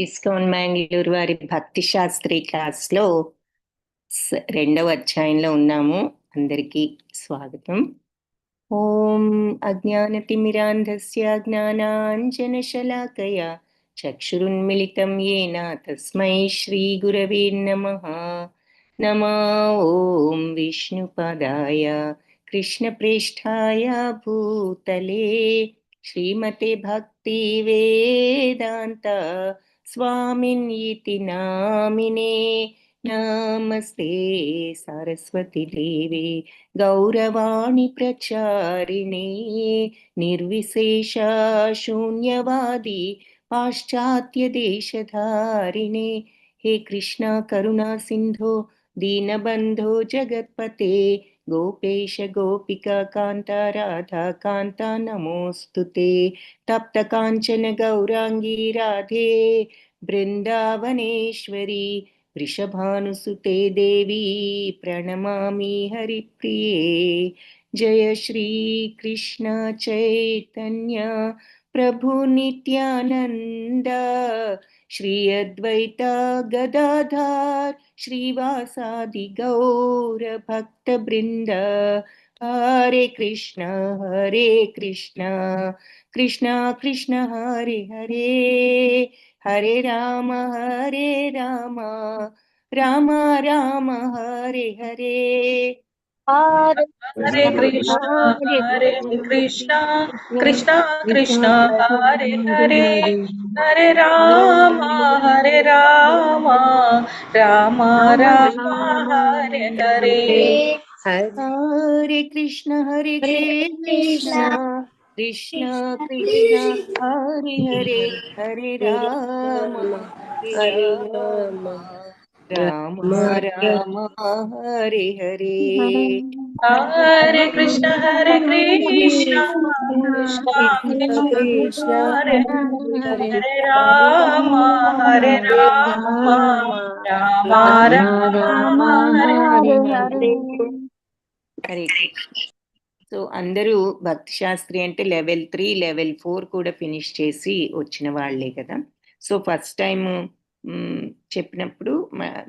ISKCON Mangalore వారి భక్తి Sastry class లో రెండవ అధ్యాయంలో ఉన్నాము. అందరికీ స్వాగతం. ఓం అజ్ఞానతిమిరాంధస్య జ్ఞానాంజనశలాకయా చక్షురున్మిళితం యేన తస్మై శ్రీ గురవే నమః. నమో ఓం విష్ణుపదాయ కృష్ణప్రేష్ఠాయ భూతలే శ్రీమతే భక్తి వేదాంత స్వామిన్ ఇతి నామినే. నమస్తే సరస్వతి దేవే గౌరవాణి ప్రచారిణే నిర్విశేష శూన్యవాది పాశ్చాత్య దేశధారిణే. హే కృష్ణ కరుణా సింధో దీనబంధో జగత్పతే గోపేశ గోపిక కాంత రాధా కాంత నమోస్తుతే. తప్త కాంచన గౌరాంగీ రాధే బృందావనేశ్వరి వృషభానుసుతే దేవి ప్రణమామి హరిప్రియే. జయ శ్రీ కృష్ణ చైతన్య ప్రభు నిత్యానంద శ్రీ అద్వైత గదాధర్ శ్రీవాసాది గౌర భక్త బృంద. హరే కృష్ణ కృష్ణ కృష్ణ హరే హరే హరే రామ రామ రామ హరే హరే. హరే కృష్ణ హరే కృష్ణ కృష్ణ కృష్ణ హరే హరే హరే రామ రామ రామ హరే హరే. హరే కృష్ణ కృష్ణ కృష్ణ కృష్ణ హరే హరే హరే రామ రామ రామ హరే హరే. హరే కృష్ణ కృష్ణ కృష్ణ హరే హరే రామ రామ రామ హరే హరే. హరే సో అందరూ భక్తి శాస్త్రి అంటే లెవెల్ 3 లెవెల్ 4 కూడా ఫినిష్ చేసి వచ్చిన వాళ్ళే కదా. సో ఫస్ట్ టైం చెప్పినప్పుడు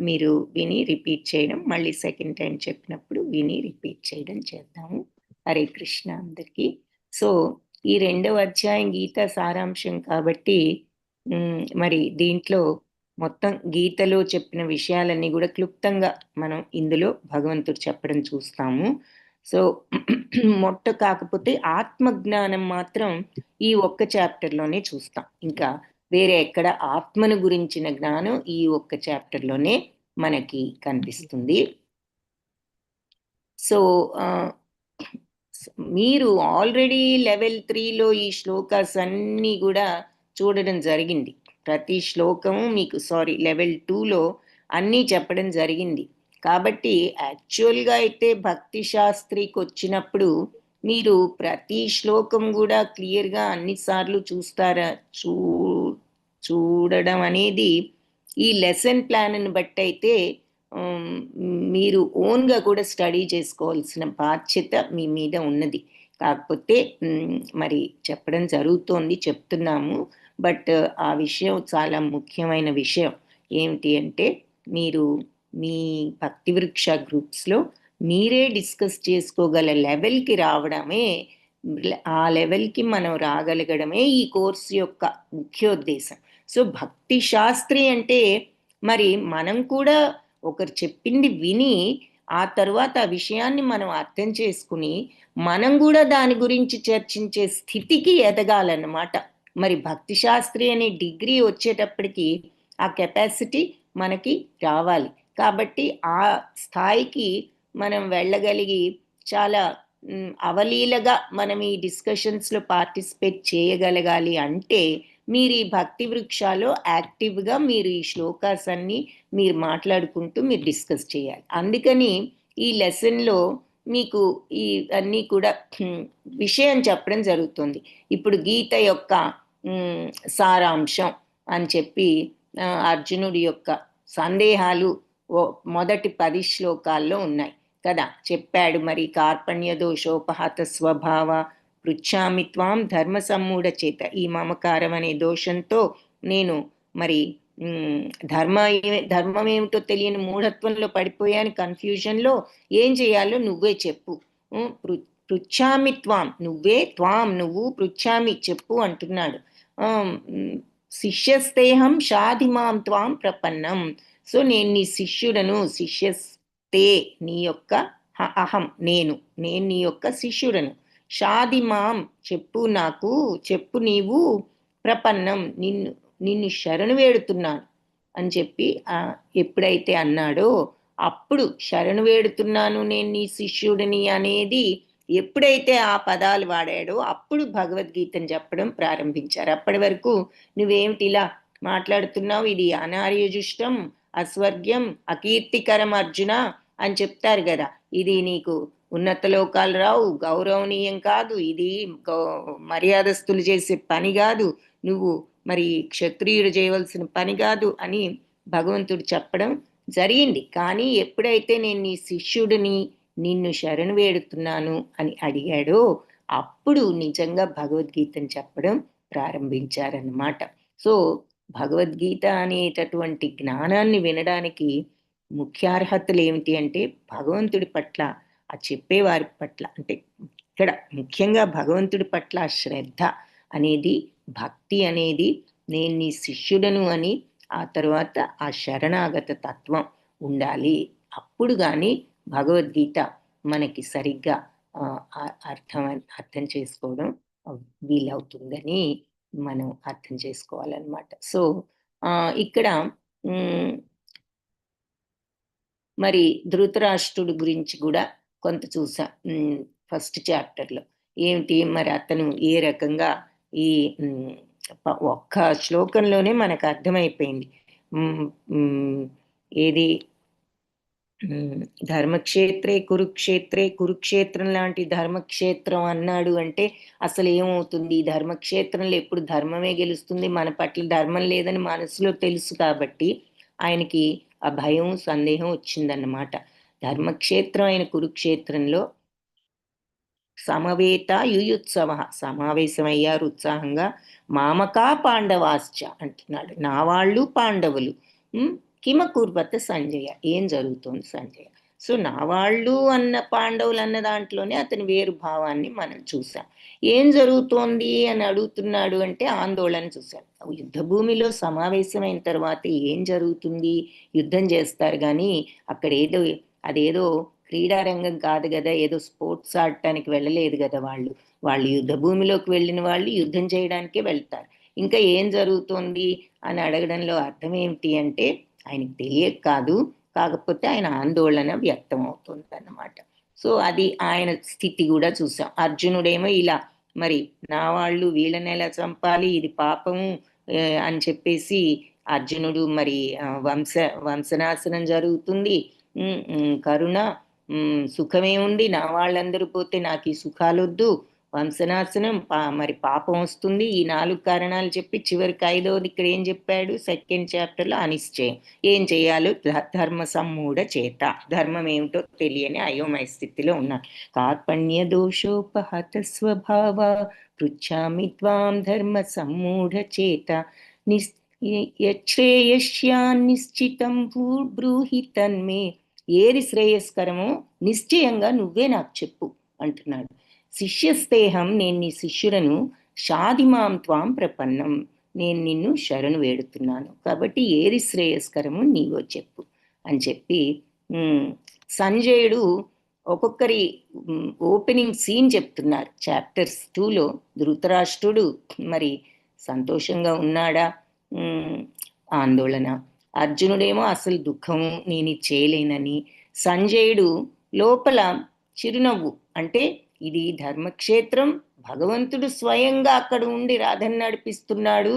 మీరు విని రిపీట్ చేయడం, మళ్ళీ సెకండ్ టైం చెప్పినప్పుడు విని రిపీట్ చేయడం చేద్దాము. హరే కృష్ణ అందరికీ. సో ఈ రెండవ అధ్యాయం గీత సారాంశం కాబట్టి మరి దీంట్లో మొత్తం గీతలో చెప్పిన విషయాలన్నీ కూడా క్లుప్తంగా మనం ఇందులో భగవంతుడు చెప్పడం చూస్తాము. సో కాకపోతే ఆత్మజ్ఞానం మాత్రం ఈ ఒక్క చాప్టర్లోనే చూస్తాం. ఇంకా వేరే ఎక్కడ ఆత్మను గురించిన జ్ఞానం ఈ ఒక్క చాప్టర్లోనే మనకి కనిపిస్తుంది. సో మీరు ఆల్రెడీ లెవెల్ 3లో ఈ శ్లోకాస్ అన్నీ కూడా చూడడం జరిగింది. ప్రతి శ్లోకము మీకు లెవెల్ 2లో అన్నీ చెప్పడం జరిగింది. కాబట్టి యాక్చువల్గా అయితే భక్తి శాస్త్రికి వచ్చినప్పుడు మీరు ప్రతి శ్లోకం కూడా క్లియర్గా అన్నిసార్లు చూడడం అనేది ఈ లెసన్ ప్లాన్ని బట్టి అయితే మీరు ఓన్గా కూడా స్టడీ చేసుకోవాల్సిన బాధ్యత మీ మీద ఉన్నది. కాకపోతే మరి చెప్పడం చెప్తున్నాము. బట్ ఆ విషయం చాలా ముఖ్యమైన విషయం. ఏమిటి అంటే మీరు మీ భక్తి వృక్ష గ్రూప్స్లో మీరే డిస్కస్ చేసుకోగల లెవెల్కి రావడమే, ఆ లెవెల్కి మనం రాగలగడమే ఈ కోర్సు యొక్క ముఖ్యోద్దేశం. సో భక్తి శాస్త్రి అంటే మరి మనం కూడా ఒకరు చెప్పింది విని ఆ తర్వాత ఆ విషయాన్ని మనం అర్థం చేసుకుని మనం కూడా దాని గురించి చర్చించే స్థితికి ఎదగాలన్నమాట. మరి భక్తి శాస్త్రి అనే డిగ్రీ వచ్చేటప్పటికి ఆ కెపాసిటీ మనకి రావాలి. కాబట్టి ఆ స్థాయికి మనం వెళ్ళగలిగి చాలా అవలీలగా మనం ఈ డిస్కషన్స్లో పార్టిసిపేట్ చేయగలగాలి అంటే మీరు ఈ భక్తి వృక్షాలో యాక్టివ్గా మీరు ఈ శ్లోకాస్ అన్నీ మీరు మాట్లాడుకుంటూ మీరు డిస్కస్ చేయాలి. అందుకని ఈ లెసన్లో మీకు ఈ అన్నీ కూడా విషయం చెప్పడం జరుగుతుంది. ఇప్పుడు గీత యొక్క సారాంశం అని చెప్పి అర్జునుడి యొక్క సందేహాలు మొదటి 10 శ్లోకాల్లో ఉన్నాయి కదా, చెప్పాడు. మరి కార్పణ్య దోషోపహత స్వభావ పృచ్ఛామి త్వాం ధర్మ సమ్మూఢ చేత. ఈ మమకారం అనే దోషంతో నేను మరి ధర్మం ఏమిటో తెలియని మూఢత్వంలో పడిపోయాను, కన్ఫ్యూజన్లో. ఏం చేయాలో నువ్వే చెప్పు. పృచ్ఛామి త్వాం, నువ్వు పృచ్ఛామి చెప్పు అంటున్నాడు. శిష్యస్తేహం షాధిమాం త్వాం ప్రపన్నం. సో నేను నీ శిష్యుడను. శిష్యస్తే నీ యొక్క, అహం నేను నీ యొక్క శిష్యుడను. షాధిమాం చెప్పు నీవు, ప్రపన్నం నిన్ను శరణు వేడుతున్నాను అని చెప్పి ఎప్పుడైతే అన్నాడో, అప్పుడు శరణు వేడుతున్నాను నేను నీ శిష్యుడిని అనేది ఎప్పుడైతే ఆ పదాలు వాడాడో అప్పుడు భగవద్గీతను చెప్పడం ప్రారంభించారు. అప్పటి వరకు నువ్వేమిటి ఇలా మాట్లాడుతున్నావు, ఇది అనార్యజుష్టం, అస్వర్గ్యం, అకీర్తికరం అర్జున అని చెప్తారు కదా. ఇది నీకు ఉన్నత లోకాలు రావు, గౌరవనీయం కాదు, ఇది మర్యాదస్తులు చేసే పని కాదు, నువ్వు మరి క్షత్రియుడు చేయవలసిన పని కాదు అని భగవంతుడు చెప్పడం జరిగింది. కానీ ఎప్పుడైతే నేను నీ శిష్యుడిని, నిన్ను శరణు వేడుతున్నాను అని అడిగాడో అప్పుడు నిజంగా భగవద్గీతను చెప్పడం ప్రారంభించారన్నమాట. సో భగవద్గీత అనేటటువంటి జ్ఞానాన్ని వినడానికి ముఖ్యార్హతలు ఏమిటి అంటే భగవంతుడి పట్ల, ఆ చెప్పేవారి పట్ల, అంటే ఇక్కడ ముఖ్యంగా భగవంతుడి పట్ల శ్రద్ధ అనేది, భక్తి అనేది, నేను నీ శిష్యుడను అని, ఆ తర్వాత ఆ శరణాగత తత్వం ఉండాలి. అప్పుడు కానీ భగవద్గీత మనకి సరిగ్గా అర్థం చేసుకోవడం వీలవుతుందని మనం అర్థం చేసుకోవాలన్నమాట. సో ఇక్కడ మరి ధృతరాష్ట్రుడి గురించి కూడా కొంత చూసాం ఫస్ట్ చాప్టర్లో. ఏమిటి మరి అతను ఏ రకంగా ఈ ఒక్క శ్లోకంలోనే మనకు అర్థమైపోయింది. ఏది ధర్మక్షేత్రే కురుక్షేత్రం లాంటి ధర్మక్షేత్రం అన్నాడు అంటే అసలు ఏమవుతుంది? ధర్మక్షేత్రంలో ఎప్పుడు ధర్మమే గెలుస్తుంది, మన పట్ల ధర్మం లేదని మనసులో తెలుసు కాబట్టి ఆయనకి ఆ భయం, సందేహం వచ్చిందన్నమాట. ధర్మక్షేత్రం అయిన కురుక్షేత్రంలో సమవేత యుయుత్సవ, సమావేశమయ్యారు ఉత్సాహంగా. మామకా పాండవాశ్చ అంటున్నాడు, నా వాళ్ళు పాండవులు. కిమకుర్వత సంజయ, ఏం జరుగుతోంది సంజయ? సో నా వాళ్ళు అన్న పాండవులు అన్న దాంట్లోనే అతని వేరు భావాన్ని మనం చూసాం. ఏం జరుగుతోంది అని అడుగుతున్నాడు అంటే ఆందోళన చూసాం. యుద్ధ భూమిలో సమావేశమైన తర్వాత ఏం జరుగుతుంది? యుద్ధం చేస్తారు కానీ అక్కడ అదేదో క్రీడారంగం కాదు కదా, ఏదో స్పోర్ట్స్ ఆడటానికి వెళ్ళలేదు కదా వాళ్ళు యుద్ధ భూమిలోకి వెళ్ళిన వాళ్ళు యుద్ధం చేయడానికే వెళ్తారు. ఇంకా ఏం జరుగుతోంది అని అడగడంలో అర్థం ఏమిటి అంటే ఆయనకు తెలియక కాదు, కాకపోతే ఆయన ఆందోళన వ్యక్తం అవుతుంది అన్నమాట. సో అది ఆయన స్థితి కూడా చూసాం. అర్జునుడేమో ఇలా మరి నా వాళ్ళు వీళ్ళని ఎలా చంపాలి, ఇది పాపము అని చెప్పేసి అర్జునుడు మరి వంశనాశనం జరుగుతుంది, కరుణ సుఖమేముంది, నా వాళ్ళందరూ పోతే నాకు ఈ సుఖాలొద్దు, వంశనాశనం, మరి పాపం వస్తుంది, ఈ 4 కారణాలు చెప్పి చివరికి 5వది ఇక్కడ ఏం చెప్పాడు సెకండ్ చాప్టర్లో? అనిశ్చయం. ఏం చేయాలో ధర్మ సమ్మూఢ చేత, ధర్మం ఏమిటో తెలియని అయోమయ స్థితిలో ఉన్నా. కార్పణ్య దోషోపహత స్వభావ పృచ్ఛామి త్వాం ధర్మ సమ్మూఢ చేత యశ్రేయస్యాన్నిశ్చితం బ్రూహి తన్మే. ఏది శ్రేయస్కరమో నిశ్చయంగా నువ్వే నాకు చెప్పు అంటున్నాడు. శిష్యస్తేహం, నేను నీ శిష్యుడను. షాధిమాం త్వాం ప్రపన్నం, నేను నిన్ను శరణు వేడుతున్నాను, కాబట్టి ఏది శ్రేయస్కరమో నీవో చెప్పు అని చెప్పి సంజయుడు ఒక్కొక్కరి ఓపెనింగ్ సీన్ చెప్తున్నారు. చాప్టర్స్ 2లో ధృతరాష్ట్రుడు మరి సంతోషంగా ఉన్నాడా, ఆందోళన. అర్జునుడేమో అసలు దుఃఖము, నేను చేయలేనని. సంజయుడు లోపల చిరునవ్వు, అంటే ఇది ధర్మక్షేత్రం, భగవంతుడు స్వయంగా అక్కడ ఉండి రాధను నడిపిస్తున్నాడు,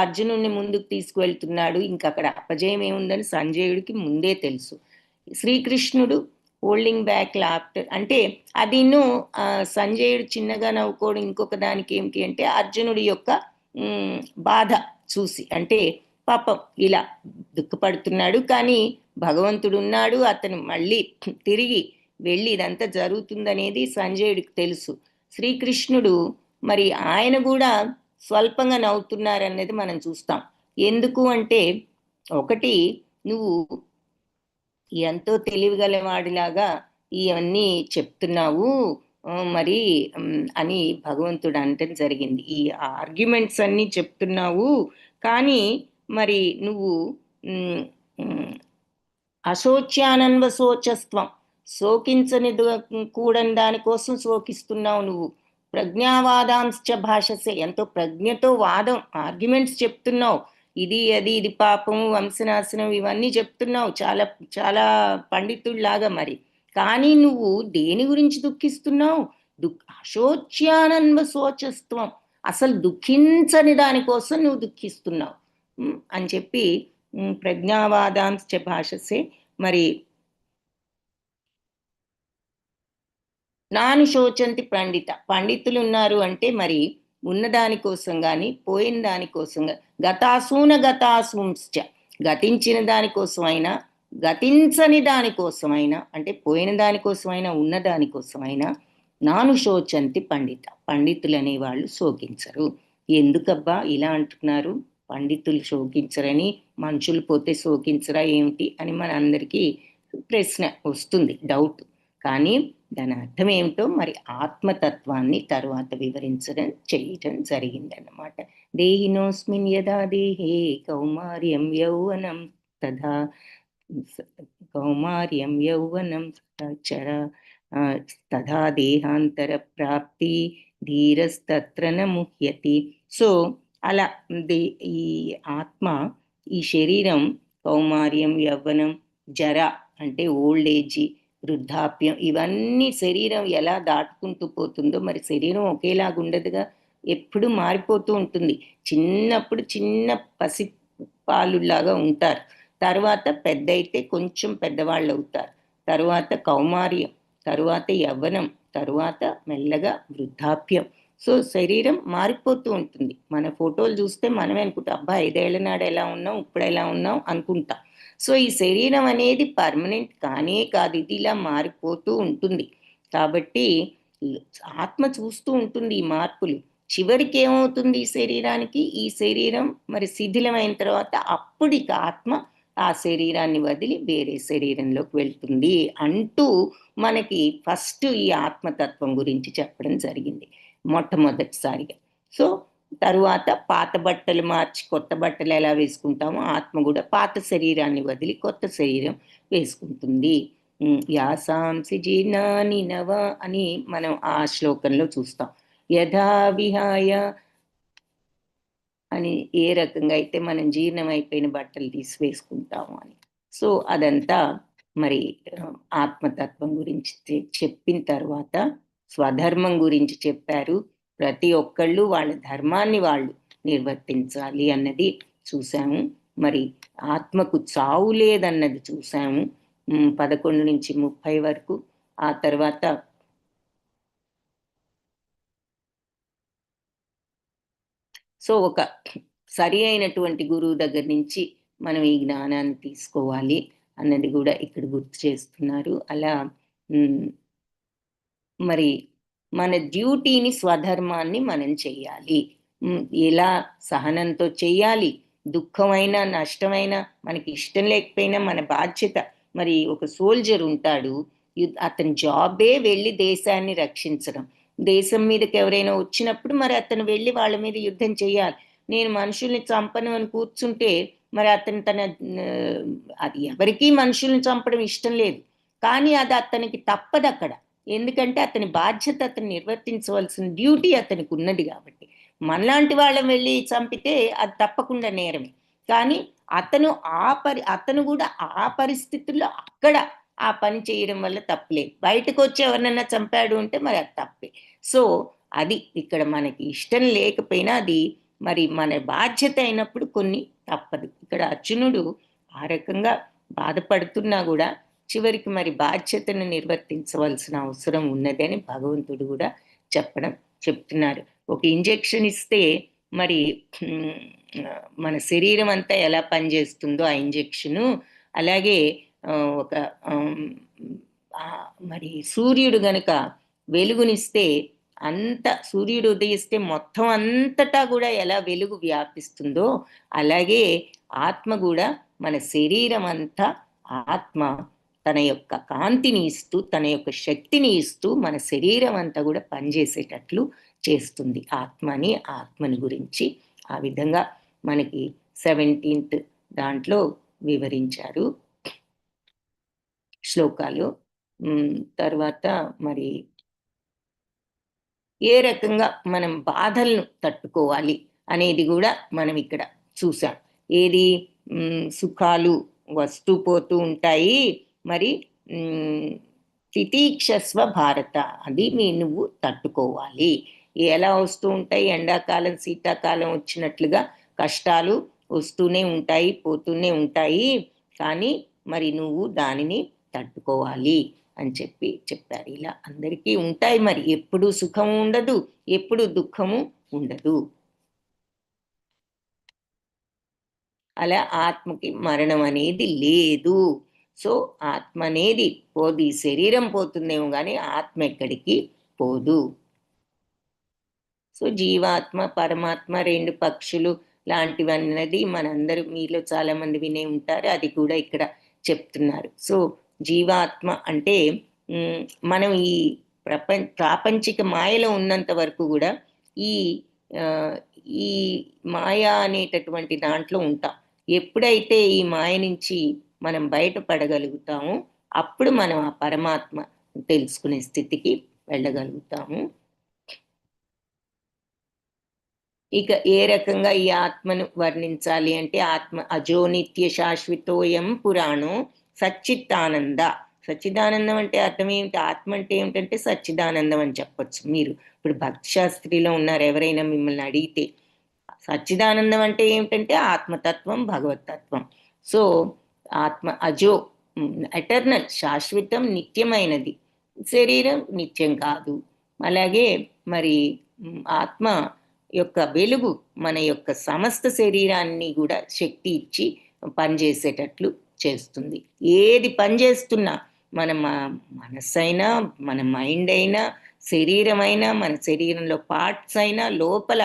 అర్జునుడిని ముందుకు తీసుకువెళ్తున్నాడు, ఇంకా అక్కడ అపజయం ఏముందని సంజయుడికి ముందే తెలుసు. శ్రీకృష్ణుడు హోల్డింగ్ బ్యాక్ లాఫ్టర్ అంటే అదిను సంజయుడు చిన్నగా నవ్వుకోవడం ఇంకొక దానికి ఏమిటి అంటే అర్జునుడి యొక్క బాధ చూసి, అంటే పాపం ఇలా దుఃఖపడుతున్నాడు, కానీ భగవంతుడు ఉన్నాడు, అతను మళ్ళీ తిరిగి వెళ్ళి ఇదంతా జరుగుతుందనేది సంజయుడికి తెలుసు. శ్రీకృష్ణుడు మరి ఆయన కూడా స్వల్పంగా నవ్వుతున్నారనేది మనం చూస్తాం. ఎందుకు అంటే, ఒకటి, నువ్వు ఎంతో తెలివిగలవాడిలాగా ఇవన్నీ చెప్తున్నావు మరి అని భగవంతుడు అనటం జరిగింది. ఈ ఆర్గ్యుమెంట్స్ అన్నీ చెప్తున్నావు, కానీ మరి నువ్వు అశోచ్యానన్వ శోచస్త్వం, శోకించని కూడని దానికోసం శోకిస్తున్నావు నువ్వు. ప్రజ్ఞావాదాంశ భాషసే, ఎంతో ప్రజ్ఞతో వాదం, ఆర్గ్యుమెంట్స్ చెప్తున్నావు. ఇది అది, ఇది పాపం, వంశనాశనం, ఇవన్నీ చెప్తున్నావు చాలా చాలా పండితుల్లాగా. మరి కానీ నువ్వు దేని గురించి దుఃఖిస్తున్నావు? అశోచ్యానన్వ శోచస్త్వం, అసలు దుఃఖించని దానికోసం నువ్వు దుఃఖిస్తున్నావు అని చెప్పి ప్రజ్ఞావాదాంశ భాషసే. మరి నాను శోచంతి పండిత, పండితులు ఉన్నారు అంటే మరి ఉన్నదానికోసం కానీ పోయిన దానికోసం, గతాసూన గతాసూంశ్చ, గతించిన దానికోసమైనా గతించని దానికోసమైనా, అంటే పోయిన దానికోసమైనా ఉన్న దానికోసమైనా నాను శోచంతి పండిత, పండితులు అనేవాళ్ళు శోకించరు. ఎందుకబ్బా ఇలా అంటున్నారు? పండితులు శోకించరని, మనుషులు పోతే శోకించరా ఏమిటి అని మన అందరికీ ప్రశ్న వస్తుంది, డౌట్. కానీ దాని అర్థం ఏమిటో మరి ఆత్మతత్వాన్ని తర్వాత చేయటం జరిగిందన్నమాట. దేహినోస్మిన్ యదా దేహే కౌమార్యం యౌవనం తథా, కౌమార్యం యౌవనం చర తథా దేహాంతర ప్రాప్తి ధీరస్తత్ర న ముహ్యతి. సో అలా ఈ ఆత్మ, ఈ శరీరం కౌమార్యం, యవ్వనం, జర అంటే ఓల్డ్ ఏజ్, వృద్ధాప్యం, ఇవన్నీ శరీరం ఎలా దాటుకుంటూ పోతుందో, మరి శరీరం ఒకేలాగా ఉండదుగా, ఎప్పుడు మారిపోతూ ఉంటుంది. చిన్నప్పుడు చిన్న పసిపాలులాగా ఉంటారు, తర్వాత పెద్ద అయితే కొంచెం పెద్దవాళ్ళు అవుతారు, తర్వాత కౌమార్యం, తరువాత యవ్వనం, తరువాత మెల్లగా వృద్ధాప్యం. సో శరీరం మారిపోతూ ఉంటుంది. మన ఫోటోలు చూస్తే మనమే అనుకుంటాం, అబ్బా 5 ఏళ్ల నాడు ఎలా ఉన్నాం, ఇప్పుడు ఎలా ఉన్నాం అనుకుంటాం. సో ఈ శరీరం అనేది పర్మనెంట్ కానే కాదు, ఇది ఇలా మారిపోతూ ఉంటుంది. కాబట్టి ఆత్మ చూస్తూ ఉంటుంది ఈ మార్పులు. చివరికి ఏమవుతుంది ఈ శరీరానికి? ఈ శరీరం మరి శిథిలమైన తర్వాత అప్పుడు ఇక ఆత్మ ఆ శరీరాన్ని వదిలి వేరే శరీరంలోకి వెళ్తుంది అంటూ మనకి ఫస్ట్ ఈ ఆత్మతత్వం గురించి చెప్పడం జరిగింది మొట్టమొదటిసారిగా. సో తరువాత పాత బట్టలు మార్చి కొత్త బట్టలు ఎలా వేసుకుంటామో, ఆత్మ కూడా పాత శరీరాన్ని వదిలి కొత్త శరీరం వేసుకుంటుంది. యాసాంసి జీర్ణాని నవ అని మనం ఆ శ్లోకంలో చూస్తాం. యథా విహాయ అని, ఏ రకంగా అయితే మనం జీర్ణమైపోయిన బట్టలు తీసి వేసుకుంటాము అని. సో అదంతా మరి ఆత్మతత్వం గురించి చెప్పిన తర్వాత స్వధర్మం గురించి చెప్పారు. ప్రతి ఒక్కళ్ళు వాళ్ళ ధర్మాన్ని వాళ్ళు నిర్వర్తించాలి అన్నది చూసాము. మరి ఆత్మకు చావు లేదన్నది చూసాము 11 నుంచి 30 వరకు. ఆ తర్వాత సో ఒక సరి అయినటువంటి గురువు దగ్గర నుంచి మనం ఈ జ్ఞానాన్ని తీసుకోవాలి అన్నది కూడా ఇక్కడ గుర్తు చేస్తున్నారు. అలా మరి మన డ్యూటీని, స్వధర్మాన్ని మనం చెయ్యాలి. ఎలా సహనంతో చెయ్యాలి, దుఃఖమైనా నష్టమైనా మనకి ఇష్టం లేకపోయినా మన బాధ్యత. మరి ఒక సోల్జర్ ఉంటాడు, అతని జాబే వెళ్ళి దేశాన్ని రక్షించడం. దేశం మీదకి ఎవరైనా వచ్చినప్పుడు మరి అతను వెళ్ళి వాళ్ళ మీద యుద్ధం చేయాలి. నేను మనుషుల్ని చంపను అని కూర్చుంటే మరి అతను అది ఎవరికీ మనుషుల్ని చంపడం ఇష్టం లేదు, కానీ అది అతనికి తప్పదు అక్కడ. ఎందుకంటే అతని బాధ్యత, అతను నిర్వర్తించవలసిన డ్యూటీ అతనికి ఉన్నది కాబట్టి. మనలాంటి వాళ్ళని వెళ్ళి చంపితే అది తప్పకుండా నేరమే. కానీ అతను కూడా ఆ పరిస్థితుల్లో అక్కడ ఆ పని చేయడం వల్ల తప్పలేదు. బయటకు వచ్చి ఎవరినైనా చంపాడు అంటే మరి అది తప్పే. సో అది ఇక్కడ మనకి ఇష్టం లేకపోయినా అది మరి మన బాధ్యత అయినప్పుడు కొన్ని తప్పదు. ఇక్కడ అర్జునుడు ఆ రకంగా బాధపడుతున్నా కూడా చివరికి మరి బాధ్యతను నిర్వర్తించవలసిన అవసరం ఉన్నదని భగవంతుడు కూడా చెప్తున్నారు. ఒక ఇంజెక్షన్ ఇస్తే మరి మన శరీరం అంతా ఎలా పనిచేస్తుందో ఆ ఇంజెక్షను, అలాగే ఒక మరి సూర్యుడు గనక వెలుగునిస్తే అంత సూర్యుడు ఉదయిస్తే మొత్తం అంతటా కూడా ఎలా వెలుగు వ్యాపిస్తుందో అలాగే ఆత్మ కూడా మన శరీరం అంతా ఆత్మ తన యొక్క కాంతిని ఇస్తూ తన యొక్క శక్తిని ఇస్తూ మన శరీరం అంతా కూడా పనిచేసేటట్లు చేస్తుంది ఆత్మని ఆత్మని గురించి ఆ విధంగా మనకి 17th దాంట్లో వివరించారు శ్లోకాలు. తర్వాత మరి ఏ రకంగా మనం బాధలను తట్టుకోవాలి అనేది కూడా మనం ఇక్కడ చూసాం. ఏది సుఖాలు వస్తూ పోతూ ఉంటాయి, మరి తితీక్షస్వ భారత, అది నువ్వు తట్టుకోవాలి. ఎలా వస్తూ ఉంటాయి, ఎండాకాలం శీతాకాలం వచ్చినట్లుగా కష్టాలు వస్తూనే ఉంటాయి పోతూనే ఉంటాయి, కానీ మరి నువ్వు దానిని తట్టుకోవాలి అని చెప్పారు. ఇలా అందరికీ ఉంటాయి, మరి ఎప్పుడు సుఖము ఉండదు, ఎప్పుడు దుఃఖము ఉండదు. అలా ఆత్మకి మరణం అనేది లేదు. సో ఆత్మ అనేది పోదు, ఈ శరీరం పోతుందేమో కానీ ఆత్మ ఎక్కడికి పోదు. సో జీవాత్మ పరమాత్మ రెండు పక్షులు లాంటివన్నది మనందరూ మీలో చాలా మంది వినే ఉంటారు, అది కూడా ఇక్కడ చెప్తున్నారు. సో జీవాత్మ అంటే మనం ఈ ప్రాపంచిక మాయలో ఉన్నంత వరకు కూడా ఈ ఈ మాయ అనేటటువంటి దాంట్లో ఉంటాం. ఎప్పుడైతే ఈ మాయ నుంచి మనం బయటపడగలుగుతామో అప్పుడు మనం ఆ పరమాత్మ తెలుసుకునే స్థితికి వెళ్ళగలుగుతాము. ఇక ఏ రకంగా ఈ ఆత్మను వర్ణించాలి అంటే, ఆత్మ అజో నిత్య శాశ్వతోయం పురాణం సచ్చిత్తానంద. సచ్చిదానందం అంటే అర్థం ఏమిటి, ఆత్మ అంటే ఏమిటంటే సచ్చిదానందం అని చెప్పొచ్చు. మీరు ఇప్పుడు భక్తి శాస్త్రిలో ఉన్నారు, ఎవరైనా మిమ్మల్ని అడిగితే సచ్చిదానందం అంటే ఏమిటంటే ఆత్మతత్వం భగవతత్వం. సో ఆత్మ అజో ఎటర్నల్ శాశ్వతం నిత్యమైనది, శరీరం నిత్యం కాదు. అలాగే మరి ఆత్మ యొక్క వెలుగు మన యొక్క సమస్త శరీరాన్ని కూడా శక్తి ఇచ్చి పనిచేసేటట్లు చేస్తుంది. ఏది పనిచేస్తున్నా మన మనస్సు అయినా మన మైండ్ అయినా శరీరం అయినా మన శరీరంలో పార్ట్స్ అయినా లోపల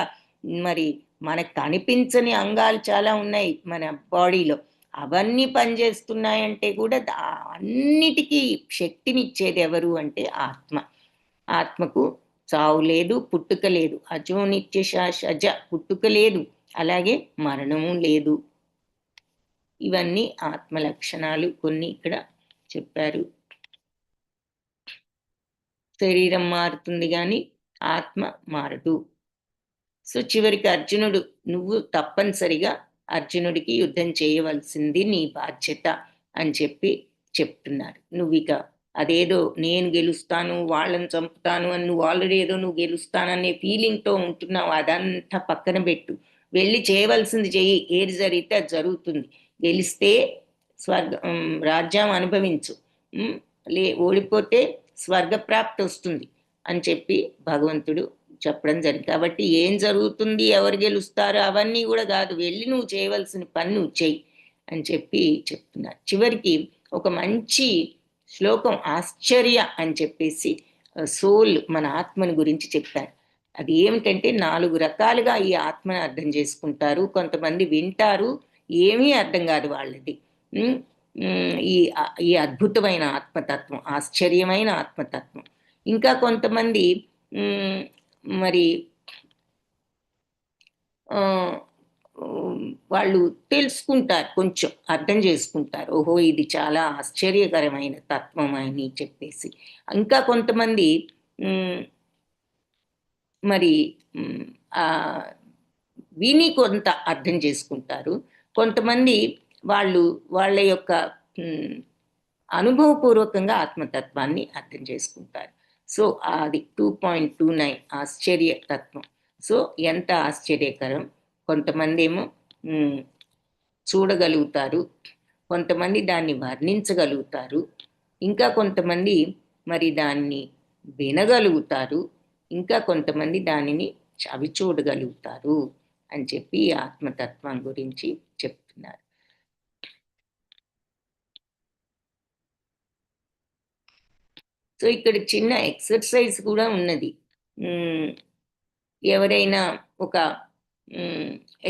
మరి మనకు కనిపించని అంగాలు చాలా ఉన్నాయి మన బాడీలో, అవన్నీ పనిచేస్తున్నాయంటే కూడా అన్నిటికీ శక్తినిచ్చేది ఎవరు అంటే ఆత్మ. ఆత్మకు చావు లేదు, పుట్టుక లేదు. అజో నిత్య శాశ్వత, పుట్టుక లేదు, అలాగే మరణము లేదు. ఇవన్నీ ఆత్మ లక్షణాలు కొన్ని ఇక్కడ చెప్పారు. శరీరం మారుతుంది కానీ ఆత్మ మారదు. సో చివరికి అర్జునుడు, నువ్వు తప్పనిసరిగా అర్జునుడికి యుద్ధం చేయవలసింది నీ బాధ్యత అని చెప్తున్నారు. నువ్వు ఇక అదేదో నేను గెలుస్తాను వాళ్ళని చంపుతాను అని నువ్వు ఆల్రెడీ ఏదో నువ్వు గెలుస్తాననే ఫీలింగ్తో ఉంటున్నావు, అదంతా పక్కన పెట్టు. వెళ్ళి చేయవలసింది చెయ్యి, ఏది జరిగితే అది జరుగుతుంది. గెలిస్తే రాజ్యం అనుభవించు, ఓడిపోతే స్వర్గప్రాప్తి వస్తుంది అని భగవంతుడు చెప్పడం జరిగింది. కాబట్టి ఏం జరుగుతుంది, ఎవరు గెలుస్తారు అవన్నీ కూడా కాదు, వెళ్ళి నువ్వు చేయవలసిన పని నువ్వు చెయ్యి అని చెప్తున్నారు. చివరికి ఒక మంచి శ్లోకం ఆశ్చర్య అని సోల్ మన ఆత్మని గురించి చెప్పారు. అది ఏమిటంటే 4 రకాలుగా ఈ ఆత్మను అర్థం చేసుకుంటారు. కొంతమంది వింటారు, ఏమీ అర్థం కాదు వాళ్ళది. ఈ అద్భుతమైన ఆత్మతత్వం, ఆశ్చర్యమైన ఆత్మతత్వం. ఇంకా కొంతమంది మరి వాళ్ళు తెలుసుకుంటారు, కొంచెం అర్థం చేసుకుంటారు, ఓహో ఇది చాలా ఆశ్చర్యకరమైన తత్వం అని ఇంకా కొంతమంది మరి విని కొంత అర్థం చేసుకుంటారు. కొంతమంది వాళ్ళ యొక్క అనుభవపూర్వకంగా ఆత్మతత్వాన్ని అర్థం చేసుకుంటారు. సో అది 2.29 ఆశ్చర్యతత్వం. సో ఎంత ఆశ్చర్యకరం. కొంతమంది ఏమో చూడగలుగుతారు, కొంతమంది దాన్ని వర్ణించగలుగుతారు, ఇంకా కొంతమంది మరి దాన్ని వినగలుగుతారు, ఇంకా కొంతమంది దానిని చవి చూడగలుగుతారు అని ఆత్మతత్వం గురించి చెప్తున్నారు. సో ఇక్కడ చిన్న ఎక్సర్సైజ్ కూడా ఉన్నది. ఎవరైనా ఒక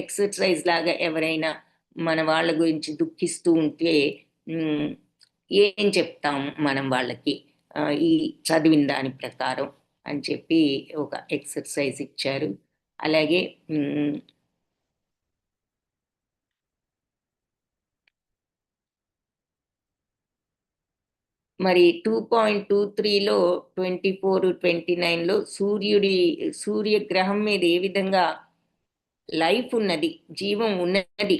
ఎక్సర్సైజ్ లాగా ఎవరైనా మన వాళ్ళ గురించి దుఃఖిస్తూ ఉంటే ఏం చెప్తాం మనం వాళ్ళకి ఈ చదివిన దాని ప్రకారం అని చెప్పి ఒక ఎక్సర్సైజ్ ఇచ్చారు. అలాగే మరి 2.23లో 24, 29లో సూర్యగ్రహం మీద ఏ విధంగా లైఫ్ ఉన్నది, జీవం ఉన్నది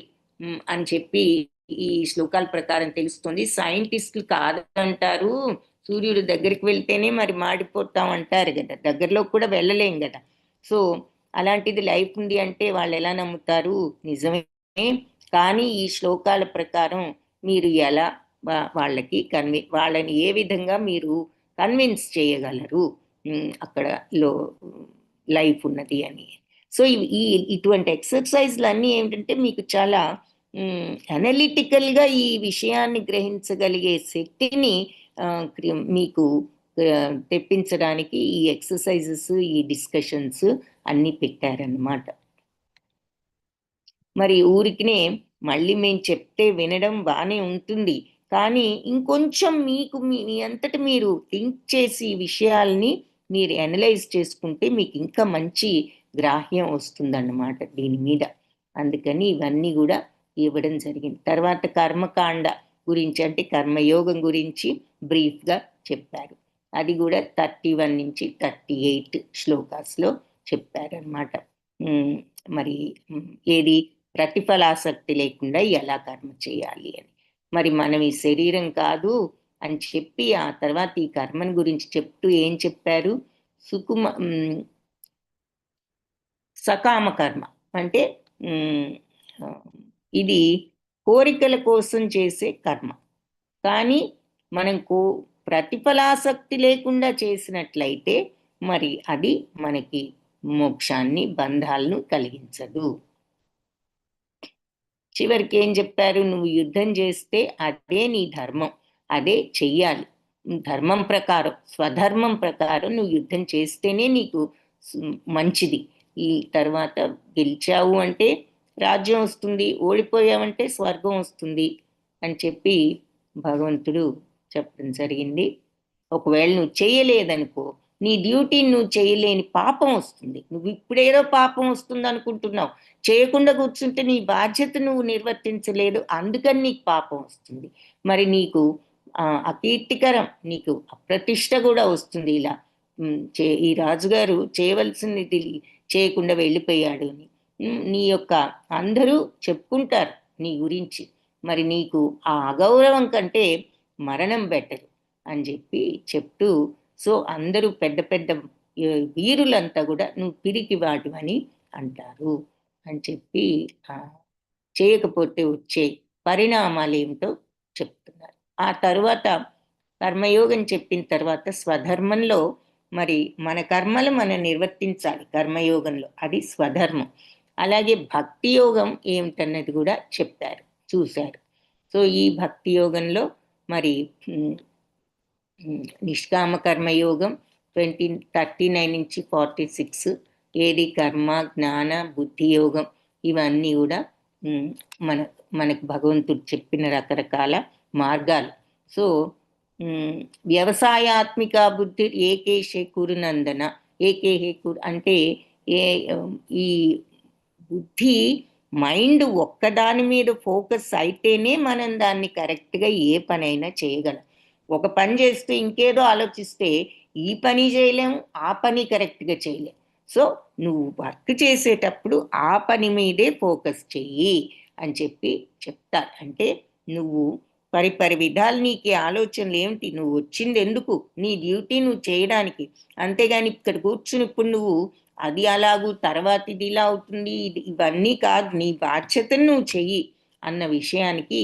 అని చెప్పి ఈ శ్లోకాల ప్రకారం తెలుస్తుంది. సైంటిస్టులు కాదంటారు, సూర్యుడు దగ్గరికి వెళ్తేనే మరి మాడిపోతాం అంటారు కదా, దగ్గరలో కూడా వెళ్ళలేం కదా. సో అలాంటిది లైఫ్ ఉంది అంటే వాళ్ళు ఎలా నమ్ముతారు? నిజమే. కానీ ఈ శ్లోకాల ప్రకారం మీరు ఎలా వాళ్ళకి వాళ్ళని ఏ విధంగా మీరు కన్విన్స్ చేయగలరు అక్కడ లైఫ్ ఉన్నది అని. సో ఇటువంటి ఎక్సర్సైజ్లు అన్నీ ఏమిటంటే మీకు చాలా అనలిటికల్గా ఈ విషయాన్ని గ్రహించగలిగే శక్తిని మీకు తెప్పించడానికి ఈ ఎక్సర్సైజెస్, ఈ డిస్కషన్స్ అన్నీ పెట్టారన్నమాట. మరి ఊరికినే మళ్ళీ మేము చెప్తే వినడం బాగానే ఉంటుంది, కానీ ఇంకొంచెం మీకు మీ అంతటి మీరు థింక్ చేసి విషయాల్ని మీరు అనలైజ్ చేసుకుంటే మీకు ఇంకా మంచి గ్రాహ్యం వస్తుందన్నమాట దీని మీద. అందుకని ఇవన్నీ కూడా ఇవ్వడం జరిగింది. తర్వాత కర్మకాండ గురించి అంటే కర్మయోగం గురించి బ్రీఫ్గా చెప్పారు. అది కూడా 31 నుంచి 38 శ్లోకాస్లో చెప్పారనమాట. మరి ఏది ప్రతిఫలాసక్తి లేకుండా ఎలా కర్మ చేయాలి అని. మరి మనం ఈ శరీరం కాదు అని చెప్పి ఆ తర్వాత ఈ కర్మను గురించి చెప్తూ ఏం చెప్పారు? సకామ కర్మ అంటే ఇది కోరికల కోసం చేసే కర్మ, కానీ మనం ప్రతిఫలాసక్తి లేకుండా చేసినట్లయితే మరి అది మనకి మోక్షాన్ని, బంధాలను కలిగించదు. చివరికి ఏం చెప్పారు? నువ్వు యుద్ధం చేస్తే అదే నీ ధర్మం, అదే చెయ్యాలి. ధర్మం ప్రకారం, స్వధర్మం ప్రకారం నువ్వు యుద్ధం చేస్తేనే నీకు మంచిది. ఈ తర్వాత గెలిచావు అంటే రాజ్యం వస్తుంది, ఓడిపోయావంటే స్వర్గం వస్తుంది అని చెప్పి భగవంతుడు చెప్పడం జరిగింది. ఒకవేళ నువ్వు చేయలేదనుకో, నీ డ్యూటీని నువ్వు చేయలేని పాపం వస్తుంది. నువ్వు ఇప్పుడేదో పాపం వస్తుంది అనుకుంటున్నావు, చేయకుండా కూర్చుంటే నీ బాధ్యత నువ్వు నిర్వర్తించలేదు, అందుకని నీకు పాపం వస్తుంది. మరి నీకు అకీర్తికరం, నీకు అప్రతిష్ట కూడా వస్తుంది. ఇలా ఈ రాజుగారు చేయవలసింది చేయకుండా వెళ్ళిపోయాడు అని నీ యొక్క అందరూ చెప్పుకుంటారు నీ గురించి. మరి నీకు ఆ అగౌరవం కంటే మరణం బెటర్ అని చెప్పి చెప్తూ, సో అందరూ పెద్ద పెద్ద వీరులంతా కూడా నువ్వు పిరికి వాటివని అంటారు అని చెప్పి చేయకపోతే వచ్చే పరిణామాలు ఏమిటో చెప్తున్నారు. ఆ తర్వాత కర్మయోగం చెప్పిన తర్వాత స్వధర్మంలో మరి మన కర్మలు మనం నిర్వర్తించాలి కర్మయోగంలో, అది స్వధర్మం. అలాగే భక్తి యోగం ఏమిటన్నది కూడా చెప్పారు, చూశారు. సో ఈ భక్తి యోగంలో మరి నిష్కామ కర్మయోగం 39 నుంచి 46, ఏది కర్మ, జ్ఞాన, బుద్ధి యోగం, ఇవన్నీ కూడా మనకు భగవంతుడు చెప్పిన రకరకాల మార్గాలు. సో వ్యవసాయాత్మిక బుద్ధి ఏకేషే కురునందన, ఏకేహే కురు అంటే ఈ బుద్ధి మైండ్ ఒక్కదాని మీద ఫోకస్ అయితేనే మనం దాన్ని కరెక్ట్గా ఏ పనైనా చేయగలం. ఒక పని చేస్తూ ఇంకేదో ఆలోచిస్తే ఈ పని చేయలేము, ఆ పని కరెక్ట్గా చేయలేము. సో నువ్వు వర్క్ చేసేటప్పుడు ఆ పని మీదే ఫోకస్ చెయ్యి అని చెప్పి చెప్తారు. అంటే నువ్వు పరిపరి విధాలు నీకు ఆలోచనలు ఏమిటి, నువ్వు వచ్చింది ఎందుకు, నీ డ్యూటీ నువ్వు చేయడానికి, అంతేగాని ఇక్కడ కూర్చుని ఇప్పుడు నువ్వు అది అలాగూ తర్వాత ఇది ఇలా అవుతుంది ఇవన్నీ కాదు, నీ బాధ్యతను నువ్వు చెయ్యి అన్న విషయానికి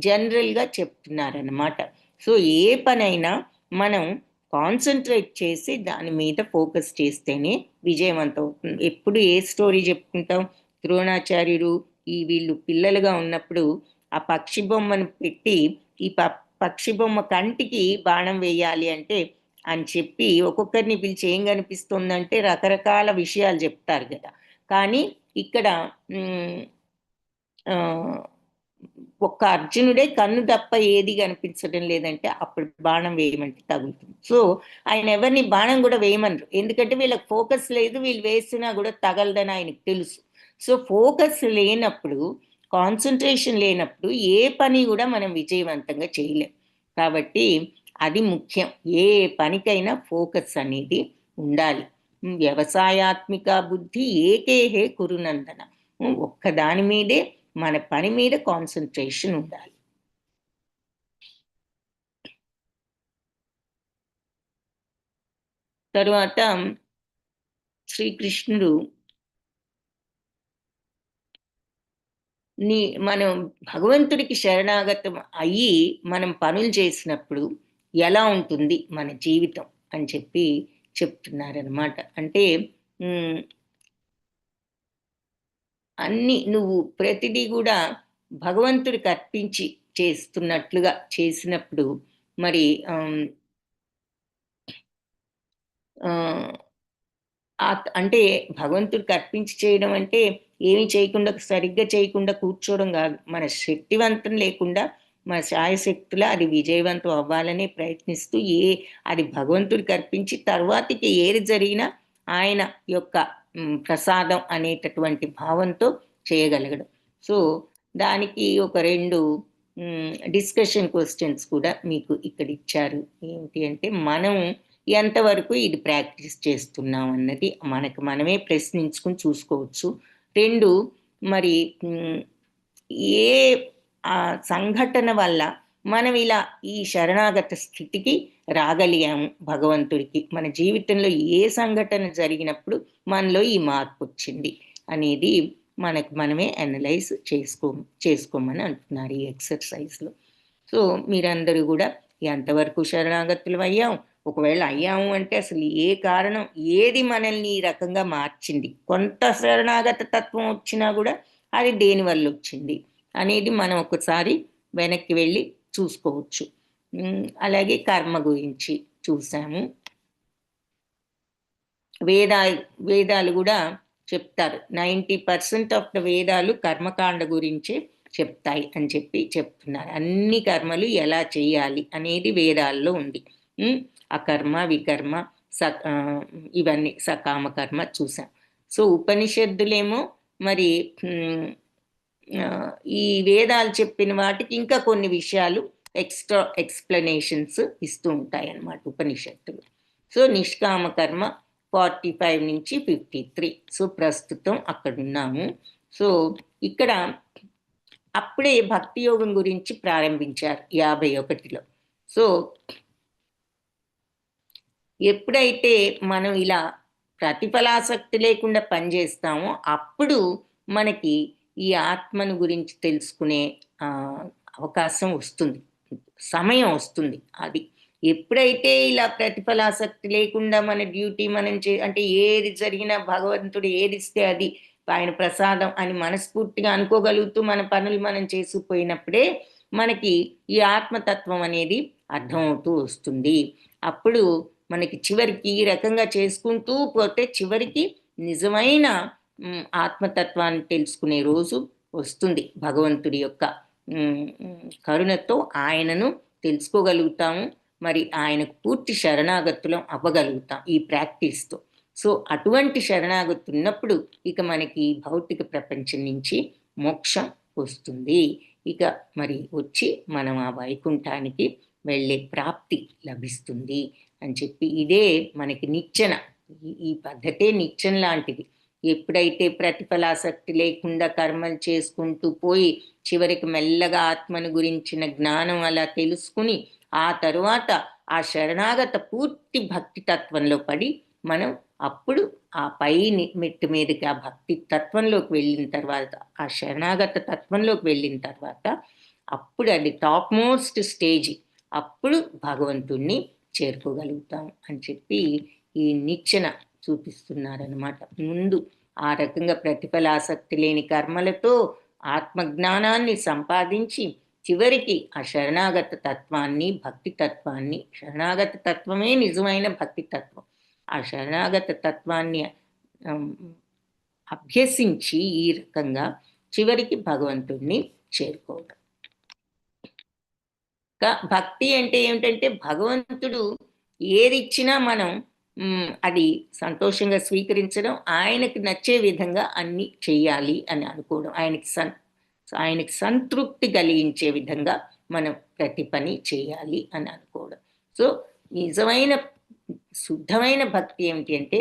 జనరల్గా చెప్తున్నారన్నమాట. సో ఏ పనైనా మనం కాన్సన్ట్రేట్ చేసి దాని మీద ఫోకస్ చేస్తేనే విజయవంతం అవుతుంది. ఎప్పుడు ఏ స్టోరీ చెప్పుకుంటాం? ద్రోణాచార్యుడు వీళ్ళు పిల్లలుగా ఉన్నప్పుడు ఆ పక్షి బొమ్మను పెట్టి ఈ పక్షి బొమ్మ కంటికి బాణం వేయాలి అంటే అని చెప్పి ఒక్కొక్కరిని పిలిచి ఏం కనిపిస్తుందంటే రకరకాల విషయాలు చెప్తారు కదా. కానీ ఇక్కడ ఒక్క అర్జునుడే కన్ను తప్ప ఏది కనిపించడం లేదంటే అప్పుడు బాణం వేయమంటే తగులుతుంది. సో ఆయన ఎవరిని బాణం కూడా వేయమనరు, ఎందుకంటే వీళ్ళకి ఫోకస్ లేదు, వీళ్ళు వేసినా కూడా తగలదని ఆయనకు తెలుసు. సో ఫోకస్ లేనప్పుడు, కాన్సన్ట్రేషన్ లేనప్పుడు ఏ పని కూడా మనం విజయవంతంగా చేయలేం. కాబట్టి అది ముఖ్యం. ఏ పనికైనా ఫోకస్ అనేది ఉండాలి. వ్యవసాయాత్మిక బుద్ధి ఏకేహే కురునందన. ఒక్క దాని మీదే, మన పని మీద కాన్సన్ట్రేషన్ ఉండాలి. తరువాత శ్రీకృష్ణుడు మనం భగవంతుడికి శరణాగతం అయ్యి మనం పనులు చేసినప్పుడు ఎలా ఉంటుంది మన జీవితం అని చెప్పి చెప్తున్నారనమాట. అంటే అన్ని నువ్వు ప్రతిదీ కూడా భగవంతుడికి అర్పించి చేస్తున్నట్లుగా చేసినప్పుడు మరి అంటే భగవంతుడికి అర్పించి చేయడం అంటే ఏమి చేయకుండా, సరిగ్గా చేయకుండా కూర్చోవడం కాదు. మన శక్తివంతం లేకుండా మన శాయశక్తులా అది విజయవంతం అవ్వాలనే ప్రయత్నిస్తూ అది భగవంతుడికి అర్పించి తర్వాతకి ఏది జరిగినా ఆయన యొక్క ప్రసాదం అనేటటువంటి భావంతో చేయగలగడం. సో దానికి ఒక 2 డిస్కషన్ క్వశ్చన్స్ కూడా మీకు ఇక్కడ ఇచ్చారు. ఏంటి అంటే మనం ఎంతవరకు ఇది ప్రాక్టీస్ చేస్తున్నాం అన్నది మనకు మనమే ప్రశ్నించుకుని చూసుకోవచ్చు. 2, మరి ఏ సంఘటన వల్ల మనం ఇలా ఈ శరణాగత స్థితికి రాగలిగాము భగవంతుడికి, మన జీవితంలో ఏ సంఘటన జరిగినప్పుడు మనలో ఈ మార్పు వచ్చింది అనేది మనకు మనమే అనలైజ్ చేసుకోమని అంటున్నారు ఈ ఎక్సర్సైజ్లో. సో మీరందరూ కూడా ఎంతవరకు శరణాగతులు అయ్యాం, ఒకవేళ అయ్యాము అంటే అసలు ఏ కారణం, ఏది మనల్ని ఈ రకంగా మార్చింది, కొంత శరణాగత తత్వం వచ్చినా కూడా అది దేని వల్ల వచ్చింది అనేది మనం ఒకసారి వెనక్కి వెళ్ళి చూసుకోవచ్చు. అలాగే కర్మ గురించి చూసాము. వేదాలు కూడా చెప్తారు. 90% ఆఫ్ ద వేదాలు కర్మకాండ గురించే చెప్తాయి అని చెప్పి చెప్తున్నారు. అన్ని కర్మలు ఎలా చేయాలి అనేది వేదాల్లో ఉంది. అకర్మ, వికర్మ, ఇవన్నీ సకామ కర్మ చూసాం. సో ఉపనిషత్తులేమో మరి ఈ వేదాలు చెప్పిన వాటికి ఇంకా కొన్ని విషయాలు ఎక్స్ట్రా ఎక్స్ప్లెనేషన్స్ ఇస్తూ ఉంటాయి అన్నమాట ఉపనిషత్తులు. సో నిష్కామ కర్మ 45 నుంచి 53. సో ప్రస్తుతం అక్కడ ఉన్నాము. సో ఇక్కడ అప్పుడే భక్తి యోగం గురించి ప్రారంభించారు 51లో. సో ఎప్పుడైతే మనం ఇలా ప్రతిఫలాసక్తి లేకుండా పనిచేస్తామో అప్పుడు మనకి ఈ ఆత్మను గురించి తెలుసుకునే అవకాశం వస్తుంది, సమయం వస్తుంది. అది ఎప్పుడైతే ఇలా ప్రతిఫలాసక్తి లేకుండా మన డ్యూటీ మనం అంటే ఏది జరిగినా భగవంతుడు ఏది ఇస్తే అది ఆయన ప్రసాదం అని మనస్ఫూర్తిగా అనుకోగలుగుతూ మన పనులు మనం చేసుకుపోయినప్పుడే మనకి ఈ ఆత్మతత్వం అనేది అర్థమవుతూ వస్తుంది. అప్పుడు మనకి చివరికి ఈ రకంగా చేసుకుంటూ పోతే చివరికి నిజమైన ఆత్మతత్వాన్ని తెలుసుకునే రోజు వస్తుంది. భగవంతుడి యొక్క కరుణతో ఆయనను తెలుసుకోగలుగుతాము, మరి ఆయనకు పూర్తి శరణాగతులం అవ్వగలుగుతాం ఈ ప్రాక్టీస్తో. సో అటువంటి శరణాగతి ఉన్నప్పుడు ఇక మనకి భౌతిక ప్రపంచం నుంచి మోక్షం వస్తుంది. ఇక మరి వచ్చి మనం ఆ వైకుంఠానికి వెళ్ళే ప్రాప్తి లభిస్తుంది అని చెప్పి ఇదే మనకి నిచ్చెన. ఈ పద్ధతే నిచ్చెన లాంటిది. ఎప్పుడైతే ప్రతిఫలాసక్తి లేకుండా కర్మలు చేసుకుంటూ పోయి చివరికి మెల్లగా ఆత్మను గురించిన జ్ఞానం అలా తెలుసుకుని ఆ తరువాత ఆ శరణాగత పూర్తి భక్తి తత్వంలో పడి మనం అప్పుడు ఆ పై మెట్టు మీదకి ఆ భక్తి తత్వంలోకి వెళ్ళిన తర్వాత, ఆ శరణాగత తత్వంలోకి వెళ్ళిన తర్వాత అప్పుడు అది టాప్ మోస్ట్ స్టేజ్, అప్పుడు భగవంతుణ్ణి చేరుకోగలుగుతాం అని చెప్పి ఈ నిచ్చెన చూపిస్తున్నారనమాట. ముందు ఆ రకంగా ప్రతిఫలాసక్తి లేని కర్మలతో ఆత్మజ్ఞానాన్ని సంపాదించి చివరికి ఆ శరణాగత తత్వాన్ని, భక్తి తత్వాన్ని, శరణాగత తత్వమే నిజమైన భక్తి తత్వం. ఆ శరణాగత తత్వాన్ని అభ్యసించి ఈ రకంగా చివరికి భగవంతుడిని చేరుకోవడం. భక్తి అంటే ఏమిటంటే భగవంతుడు ఏది ఇచ్చినా మనం అది సంతోషంగా స్వీకరించడం, ఆయనకి నచ్చే విధంగా అన్ని చెయ్యాలి అని అనుకోవడం, ఆయనకి సంతృప్తి కలిగించే విధంగా మనం ప్రతి పని చేయాలి అని అనుకోవడం. సో నిజమైన శుద్ధమైన భక్తి ఏమిటి అంటే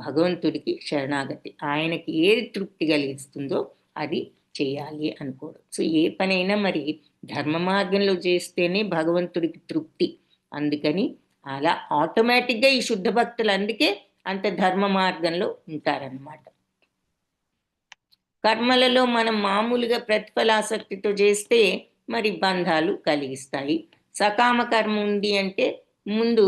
భగవంతుడికి శరణాగతి, ఆయనకి ఏది తృప్తి కలిగిస్తుందో అది చేయాలి అనుకోవడం. సో ఏ పనైనా మరి ధర్మ మార్గంలో చేస్తేనే భగవంతుడికి తృప్తి. అందుకని అలా ఆటోమేటిక్గా ఈ శుద్ధ భక్తులు అందుకే అంత ధర్మ మార్గంలో ఉంటారన్నమాట. కర్మలలో మనం మామూలుగా ప్రతిఫలాసక్తితో చేస్తే మరి బంధాలు కలిగిస్తాయి. సకామ కర్మ ఉంది అంటే ముందు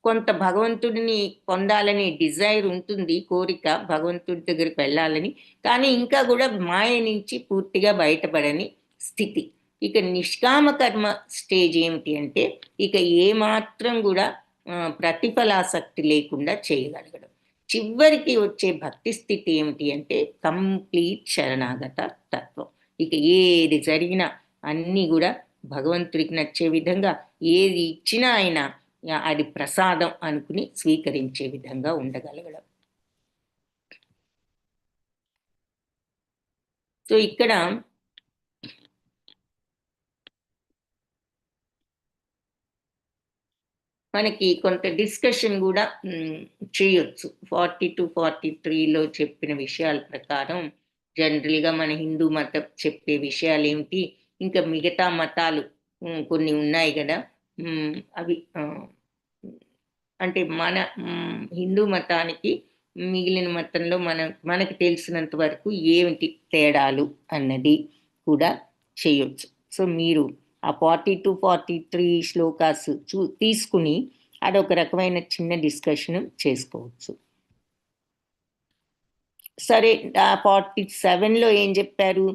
కొంత భగవంతుడిని పొందాలనే డిజైర్ ఉంటుంది, కోరిక భగవంతుడి దగ్గరికి వెళ్ళాలని, కానీ ఇంకా కూడా మాయ నుంచి పూర్తిగా బయటపడని స్థితి. ఇక నిష్కామ కర్మ స్టేజ్ ఏమిటి అంటే ఇక ఏమాత్రం కూడా ప్రతిఫలాసక్తి లేకుండా చేయగలగడం. చివరికి వచ్చే భక్తి స్థితి ఏమిటి అంటే కంప్లీట్ శరణాగత తత్వం. ఇక ఏది జరిగినా అన్నీ కూడా భగవంతుడికి నచ్చే విధంగా, ఏది ఇచ్చినా ఆయన అది ప్రసాదం అనుకుని స్వీకరించే విధంగా ఉండగలగడం. సో ఇక్కడ మనకి కొంత డిస్కషన్ కూడా చేయొచ్చు. 40 to 43లో చెప్పిన విషయాల ప్రకారం జనరల్గా మన హిందూ మతం చెప్పే విషయాలు ఏమిటి, ఇంకా మిగతా మతాలు కొన్ని ఉన్నాయి కదా, అవి అంటే మన హిందూ మతానికి మిగిలిన మతంలో మనకి తెలిసినంత వరకు ఏమిటి తేడాలు అన్నది కూడా చేయొచ్చు. సో మీరు ఆ 40 to 43 శ్లోకాస్ తీసుకుని అదొక రకమైన చిన్న డిస్కషన్ చేసుకోవచ్చు. సరే, ఆ 47లో ఏం చెప్పారు,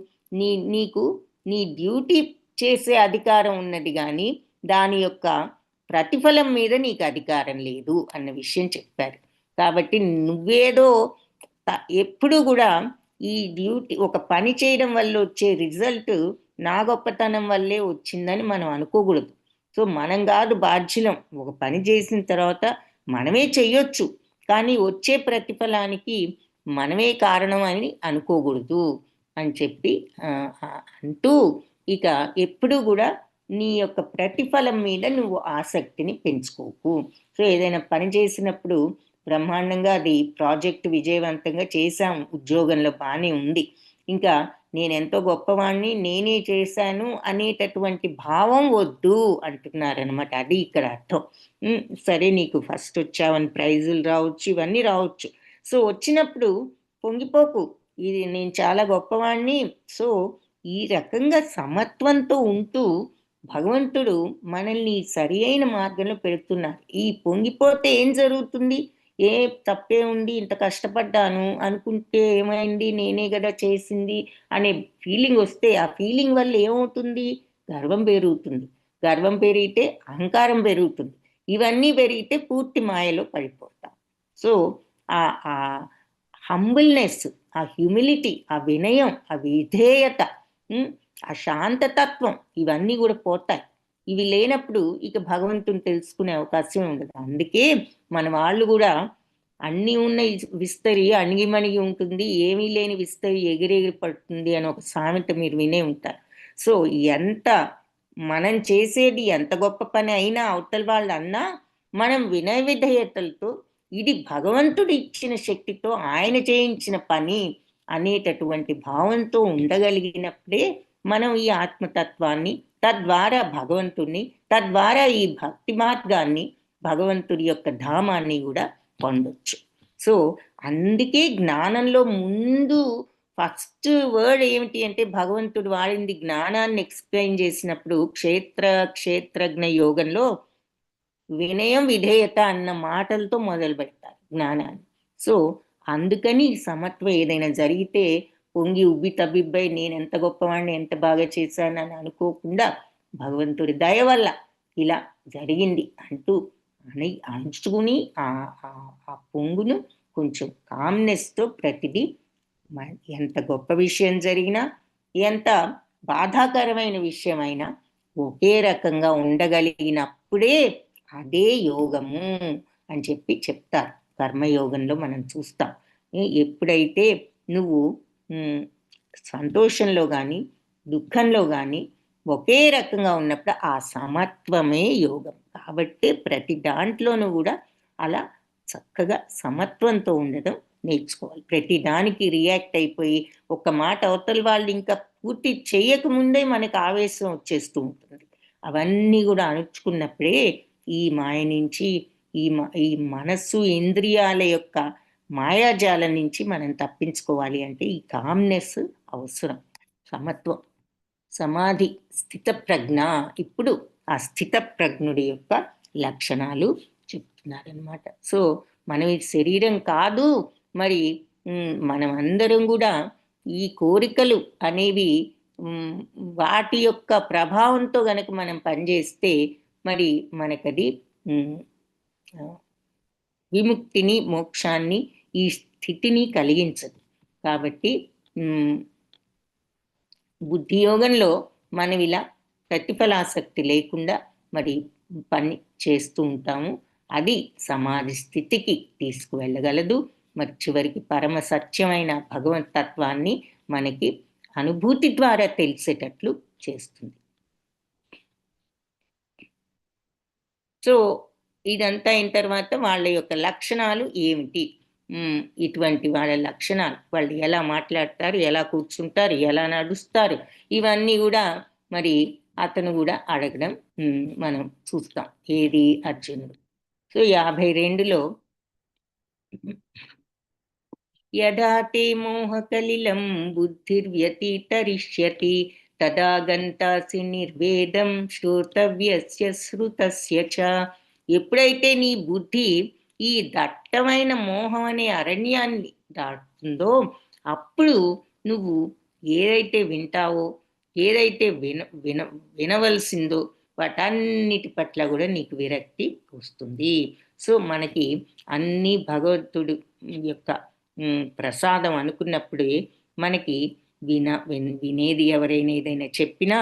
నీకు నీ డ్యూటీ చేసే అధికారం ఉన్నది కానీ దాని యొక్క ప్రతిఫలం మీద నీకు అధికారం లేదు అన్న విషయం చెప్పారు. కాబట్టి నువ్వేదో ఎప్పుడు కూడా ఈ డ్యూటీ ఒక పని చేయడం వల్ల వచ్చే రిజల్ట్ నా గొప్పతనం వల్లే వచ్చిందని మనం అనుకోకూడదు. సో మనం కాదు బాధ్యులం, ఒక పని చేసిన తర్వాత మనమే చెయ్యొచ్చు, కానీ వచ్చే ప్రతిఫలానికి మనమే కారణం అని అనుకోకూడదు అని చెప్పి అంటూ ఇక ఎప్పుడు కూడా నీ యొక్క ప్రతిఫలం మీద నువ్వు ఆసక్తిని పెంచుకోకు. సో ఏదైనా పని చేసినప్పుడు బ్రహ్మాండంగా అది ప్రాజెక్ట్ విజయవంతంగా చేశాం, ఉద్యోగంలో బాగానే ఉంది, ఇంకా నేనెంతో గొప్పవాణ్ణి, నేనే చేశాను అనేటటువంటి భావం వద్దు అంటున్నారనమాట. అది ఇక్కడ అర్థం. సరే నీకు ఫస్ట్ వచ్చావని ప్రైజులు రావచ్చు, ఇవన్నీ రావచ్చు. సో వచ్చినప్పుడు పొంగిపోకు, ఇది నేను చాలా గొప్పవాణ్ణి. సో ఈ రకంగా సమత్వంతో ఉంటూ భగవంతుడు మనల్ని సరి అయిన మార్గంలో పెడుతున్నారు. ఈ పొంగిపోతే ఏం జరుగుతుంది, ఏ తప్పే ఉంది, ఇంత కష్టపడ్డాను అనుకుంటే ఏమైంది, నేనే కదా చేసింది అనే ఫీలింగ్ వస్తే ఆ ఫీలింగ్ వల్ల ఏమవుతుంది, గర్వం పెరుగుతుంది, గర్వం పెరిగితే అహంకారం పెరుగుతుంది, ఇవన్నీ పెరిగితే పూర్తి మాయలో పడిపోతాం. సో ఆ హంబుల్నెస్, ఆ హ్యూమిలిటీ, ఆ వినయం, ఆ విధేయత, ఆ శాంతతత్వం ఇవన్నీ కూడా పోతాయి. ఇవి లేనప్పుడు ఇక భగవంతుని తెలుసుకునే అవకాశం ఉండదు. అందుకే మన వాళ్ళు కూడా అన్నీ ఉన్న విస్తరి అణిగిమణిగి ఉంటుంది, ఏమీ లేని విస్తరి ఎగిరెగిరి పడుతుంది అని ఒక సామెత మీరు వినే ఉంటారు. సో ఎంత మనం చేసేది ఎంత గొప్ప పని అయినా అవతల వాళ్ళు అన్నా మనం వినయ విధేయతలతో ఇది భగవంతుడు ఇచ్చిన శక్తితో ఆయన చేయించిన పని అనేటటువంటి భావంతో ఉండగలిగినప్పుడే మనం ఈ ఆత్మతత్వాన్ని, తద్వారా భగవంతుణ్ణి, తద్వారా ఈ భక్తి మార్గాన్ని, భగవంతుడి యొక్క ధామాన్ని కూడా పొందొచ్చు. సో అందుకే జ్ఞానంలో ముందు ఫస్ట్ వర్డ్ ఏమిటి అంటే భగవంతుడు వాడింది జ్ఞానాన్ని ఎక్స్ప్లెయిన్ చేసినప్పుడు క్షేత్రజ్ఞ యోగంలో వినయం విధేయత అన్న మాటలతో మొదలు పెడతారు జ్ఞానాన్ని. సో అందుకని సమత్వం ఏదైనా జరిగితే పొంగి ఉబ్బి తబ్బిబ్బై నేను ఎంత గొప్పవాడిని, ఎంత బాగా చేశానని అనుకోకుండా భగవంతుడి దయ వల్ల ఇలా జరిగింది అంటూ అణుచుకుని ఆ పొంగును కొంచెం కామ్నెస్తో ప్రతిదీ ఎంత గొప్ప విషయం జరిగినా, ఎంత బాధాకరమైన విషయమైనా ఒకే రకంగా ఉండగలిగినప్పుడే అదే యోగము అని చెప్తారు. కర్మయోగంలో మనం చూస్తాం. ఎప్పుడైతే నువ్వు సంతోషంలో కానీ దుఃఖంలో కానీ ఒకే రకంగా ఉన్నప్పుడు ఆ సమత్వమే యోగం. కాబట్టి ప్రతి దాంట్లోనూ కూడా అలా చక్కగా సమత్వంతో ఉండడం నేర్చుకోవాలి. ప్రతి దానికి రియాక్ట్ అయిపోయి ఒక మాట అవతల వాళ్ళు ఇంకా పూర్తి చేయకముందే మనకు ఆవేశం వచ్చేస్తూ ఉంటుంది. అవన్నీ కూడా అణుచుకున్నప్పుడే ఈ మాయ నుంచి ఈ మనస్సు ఇంద్రియాల యొక్క మాయాజాలం నుంచి మనం తప్పించుకోవాలి అంటే ఈ కామ్నెస్ అవసరం. సమత్వం, సమాధి, స్థిత ప్రజ్ఞ. ఇప్పుడు ఆ స్థిత ప్రజ్ఞుడి యొక్క లక్షణాలు చెప్తున్నారనమాట. సో మనం ఈ శరీరం కాదు, మరి మనం అందరం కూడా ఈ కోరికలు అనేవి వాటి యొక్క ప్రభావంతో గనక మనం పనిచేస్తే మరి మనకది విముక్తిని, మోక్షాన్ని, ఈ స్థితిని కలిగించదు. కాబట్టి బుద్ధియోగంలో మనం ఇలా ప్రతిఫలాసక్తి లేకుండా మరి పని చేస్తూ ఉంటాము. అది సమాధి స్థితికి తీసుకువెళ్ళగలదు. మరి చివరికి పరమ సత్యమైన భగవత్ తత్వాన్ని మనకి అనుభూతి ద్వారా తెలిసేటట్లు చేస్తుంది. సో ఇదంతా అయిన తర్వాత వాళ్ళ యొక్క లక్షణాలు ఏమిటి, ఇటువంటి వాళ్ళ లక్షణాలు, వాళ్ళు ఎలా మాట్లాడతారు, ఎలా కూర్చుంటారు, ఎలా నడుస్తారు, ఇవన్నీ కూడా మరి అతను కూడా అడగడం మనం చూస్తాం. ఏది అర్జునుడు. సో 52లో యదా తే మోహకలిలం బుద్ధిర్వ్యతితరిష్యతి తదా గంతాసి నిర్వేదం శ్రోతవ్యస్య శ్రుతస్య చ. ఎప్పుడైతే నీ బుద్ధి ఈ దట్టమైన మోహం అనే అరణ్యాన్ని దాటుతుందో అప్పుడు నువ్వు ఏదైతే వింటావో, ఏదైతే వినవలసిందో వాటన్నిటి పట్ల కూడా నీకు విరక్తి వస్తుంది. సో మనకి అన్ని భగవంతుడు యొక్క ప్రసాదం అనుకున్నప్పుడే మనకి వినేది ఎవరైనా ఏదైనా చెప్పినా,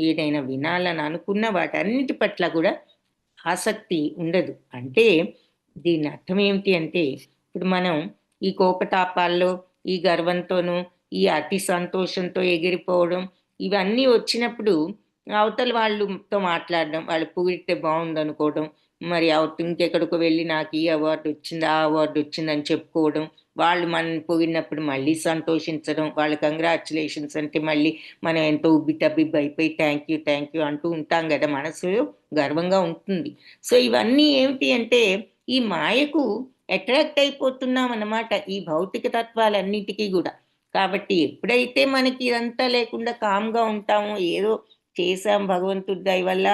ఏదైనా వినాలని అనుకున్నా వాటన్నిటి పట్ల కూడా ఆసక్తి ఉండదు. అంటే దీని అర్థం ఏమిటి అంటే, ఇప్పుడు మనం ఈ కోపతాపాల్లో, ఈ గర్వంతోనూ, ఈ అతి సంతోషంతో ఎగిరిపోవడం, ఇవన్నీ వచ్చినప్పుడు అవతల వాళ్ళతో మాట్లాడడం, వాళ్ళు పొగిడితే బాగుందనుకోవడం, మరి ఇంకెక్కడికో వెళ్ళి నాకు ఈ అవార్డు వచ్చింది, ఆ అవార్డు వచ్చిందని చెప్పుకోవడం, వాళ్ళు మనల్ని పొగిడినప్పుడు మళ్ళీ సంతోషించడం, వాళ్ళు కంగ్రాచులేషన్స్ అంటే మళ్ళీ మనం ఎంతో ఉబ్బితబ్బిబ్బి అయిపోయి థ్యాంక్ యూ అంటూ ఉంటాం కదా, మనసులో గర్వంగా ఉంటుంది. సో ఇవన్నీ ఏమిటి అంటే ఈ మాయకు అట్రాక్ట్ అయిపోతున్నాం అన్నమాట, ఈ భౌతిక తత్వాలన్నిటికీ కూడా. కాబట్టి ఎప్పుడైతే మనకి ఇదంతా లేకుండా కామ్గా ఉంటామో, ఏదో చేశాం భగవంతుడి దయ వల్ల,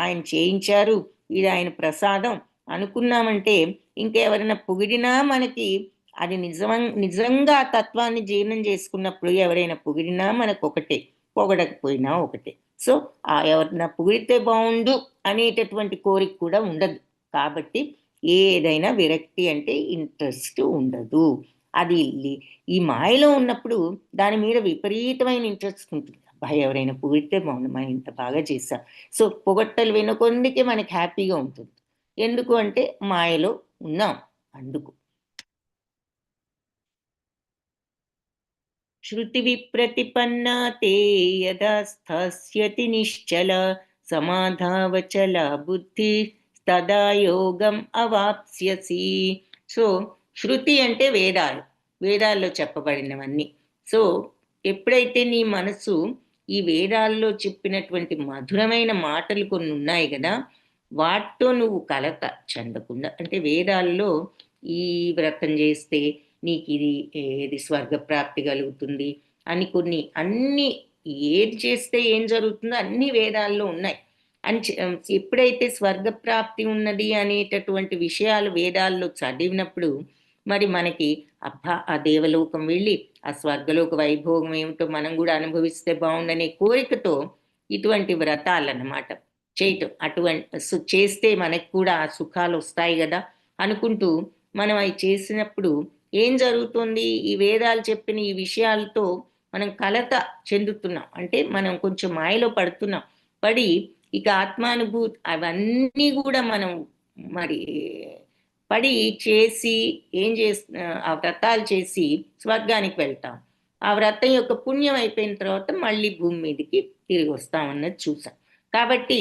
ఆయన చేయించారు, ఇది ఆయన ప్రసాదం అనుకున్నామంటే, ఇంకెవరైనా పొగిడినా మనకి అది నిజంగా ఆ తత్వాన్ని జీర్ణం చేసుకున్నప్పుడు ఎవరైనా పొగిడినా మనకు ఒకటే, పొగడకపోయినా ఒకటే. సో ఎవరైనా పొగిడితే బాగుండు అనేటటువంటి కోరిక కూడా ఉండదు. కాబట్టి ఏదైనా విరక్తి అంటే ఇంట్రెస్ట్ ఉండదు. అది ఈ మాయలో ఉన్నప్పుడు దాని మీద విపరీతమైన ఇంట్రెస్ట్ ఉంటుంది. అబ్బాయి ఎవరైనా పొగిడితే బాగుండు, మనం ఇంత బాగా చేశాం. సో పొగట్టలు వినకొందుకే మనకి హ్యాపీగా ఉంటుంది. ఎందుకు అంటే మాయలో ఉన్నాం అందుకు. శృతి విప్రతిపన్నా తే యదా స్థాస్యతి నిశ్చల సమాధావచల బుద్ధి తదా యోగం అవాప్స్యసి. సో శృతి అంటే వేదాల్లో చెప్పబడినవన్నీ. సో ఎప్పుడైతే నీ మనసు ఈ వేదాల్లో చెప్పినటువంటి మధురమైన మాటలు కొన్ని ఉన్నాయి కదా, వాటితో నువ్వు కలత చెందకుండా, అంటే వేదాల్లో ఈ వ్రతం చేస్తే నీకు ఏది స్వర్గప్రాప్తి కలుగుతుంది అని అన్ని ఏది చేస్తే ఏం జరుగుతుందో అన్ని వేదాల్లో ఉన్నాయి అని ఎప్పుడైతే స్వర్గప్రాప్తి ఉన్నది అనేటటువంటి విషయాలు వేదాల్లో చదివినప్పుడు మరి మనకి అబ్బా ఆ దేవలోకం వెళ్ళి ఆ స్వర్గలోక వైభోగం ఏమిటో మనం కూడా అనుభవిస్తే బాగుండనే కోరికతో ఇటువంటి వ్రతాలన్నమాట చేయటం. అటువంటి చేస్తే మనకి కూడా ఆ సుఖాలు వస్తాయి కదా అనుకుంటూ మనం అవి చేసినప్పుడు ఏం జరుగుతుంది, ఈ వేదాలు చెప్పిన ఈ విషయాలతో మనం కలత చెందుతున్నాం. అంటే మనం కొంచెం మాయలో పడుతున్నాం. పడి ఇక ఆత్మానుభూతి అవన్నీ కూడా మనం మరి పడి చేసి ఏం ఆ వ్రతాలు చేసి స్వర్గానికి వెళ్తాం. ఆ వ్రతం యొక్క పుణ్యం అయిపోయిన తర్వాత మళ్ళీ భూమి మీదకి తిరిగి వస్తాం అన్నది చూసాం. కాబట్టి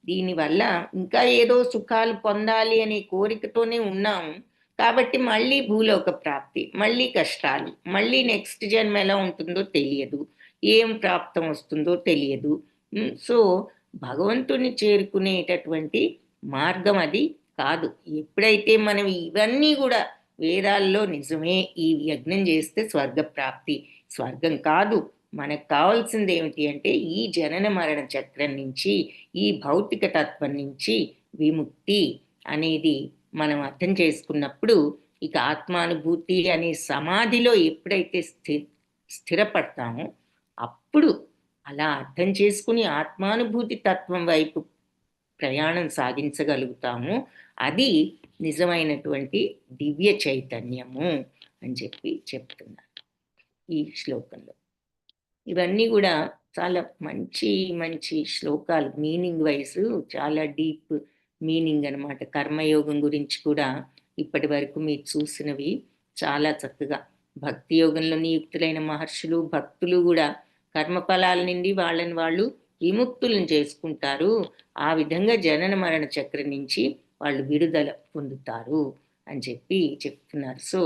దీనివల్ల ఇంకా ఏదో సుఖాలు పొందాలి అనే కోరికతోనే ఉన్నాము. కాబట్టి మళ్ళీ భూలోక ప్రాప్తి, మళ్ళీ కష్టాలు, మళ్ళీ నెక్స్ట్ జన్మ ఎలా ఉంటుందో తెలియదు, ఏం ప్రాప్తం వస్తుందో తెలియదు. సో భగవంతుని చేరుకునేటటువంటి మార్గం అది కాదు. ఎప్పుడైతే మనం ఇవన్నీ కూడా వేదాల్లో నిజమే, ఈ యజ్ఞం చేస్తే స్వర్గ ప్రాప్తి, స్వర్గం కాదు, మనకు కావాల్సింది ఏమిటి అంటే ఈ జనన మరణ చక్రం నుంచి, ఈ భౌతిక తత్వం నుంచి విముక్తి అనేది మనం అర్థం చేసుకున్నప్పుడు ఇక ఆత్మానుభూతి అనే సమాధిలో ఎప్పుడైతే స్థిరపడతామో అప్పుడు అలా అర్థం చేసుకుని ఆత్మానుభూతి తత్వం వైపు ప్రయాణం సాగించగలుగుతాము. అది నిజమైనటువంటి దివ్య చైతన్యము అని చెప్పి చెప్తున్నారు ఈ శ్లోకంలో. ఇవన్నీ కూడా చాలా మంచి మంచి శ్లోకాలు, మీనింగ్ వైజ్ చాలా డీప్ మీనింగ్ అనమాట. కర్మయోగం గురించి కూడా ఇప్పటి వరకు మీరు చూసినవి చాలా చక్కగా భక్తి యోగంలో నియుక్తులైన మహర్షులు భక్తులు కూడా కర్మఫలాల నుండి వాళ్ళని వాళ్ళు విముక్తులను చేసుకుంటారు. ఆ విధంగా జనన మరణ చక్రం నుంచి వాళ్ళు విడుదల పొందుతారు అని చెప్పి చెప్తున్నారు. సో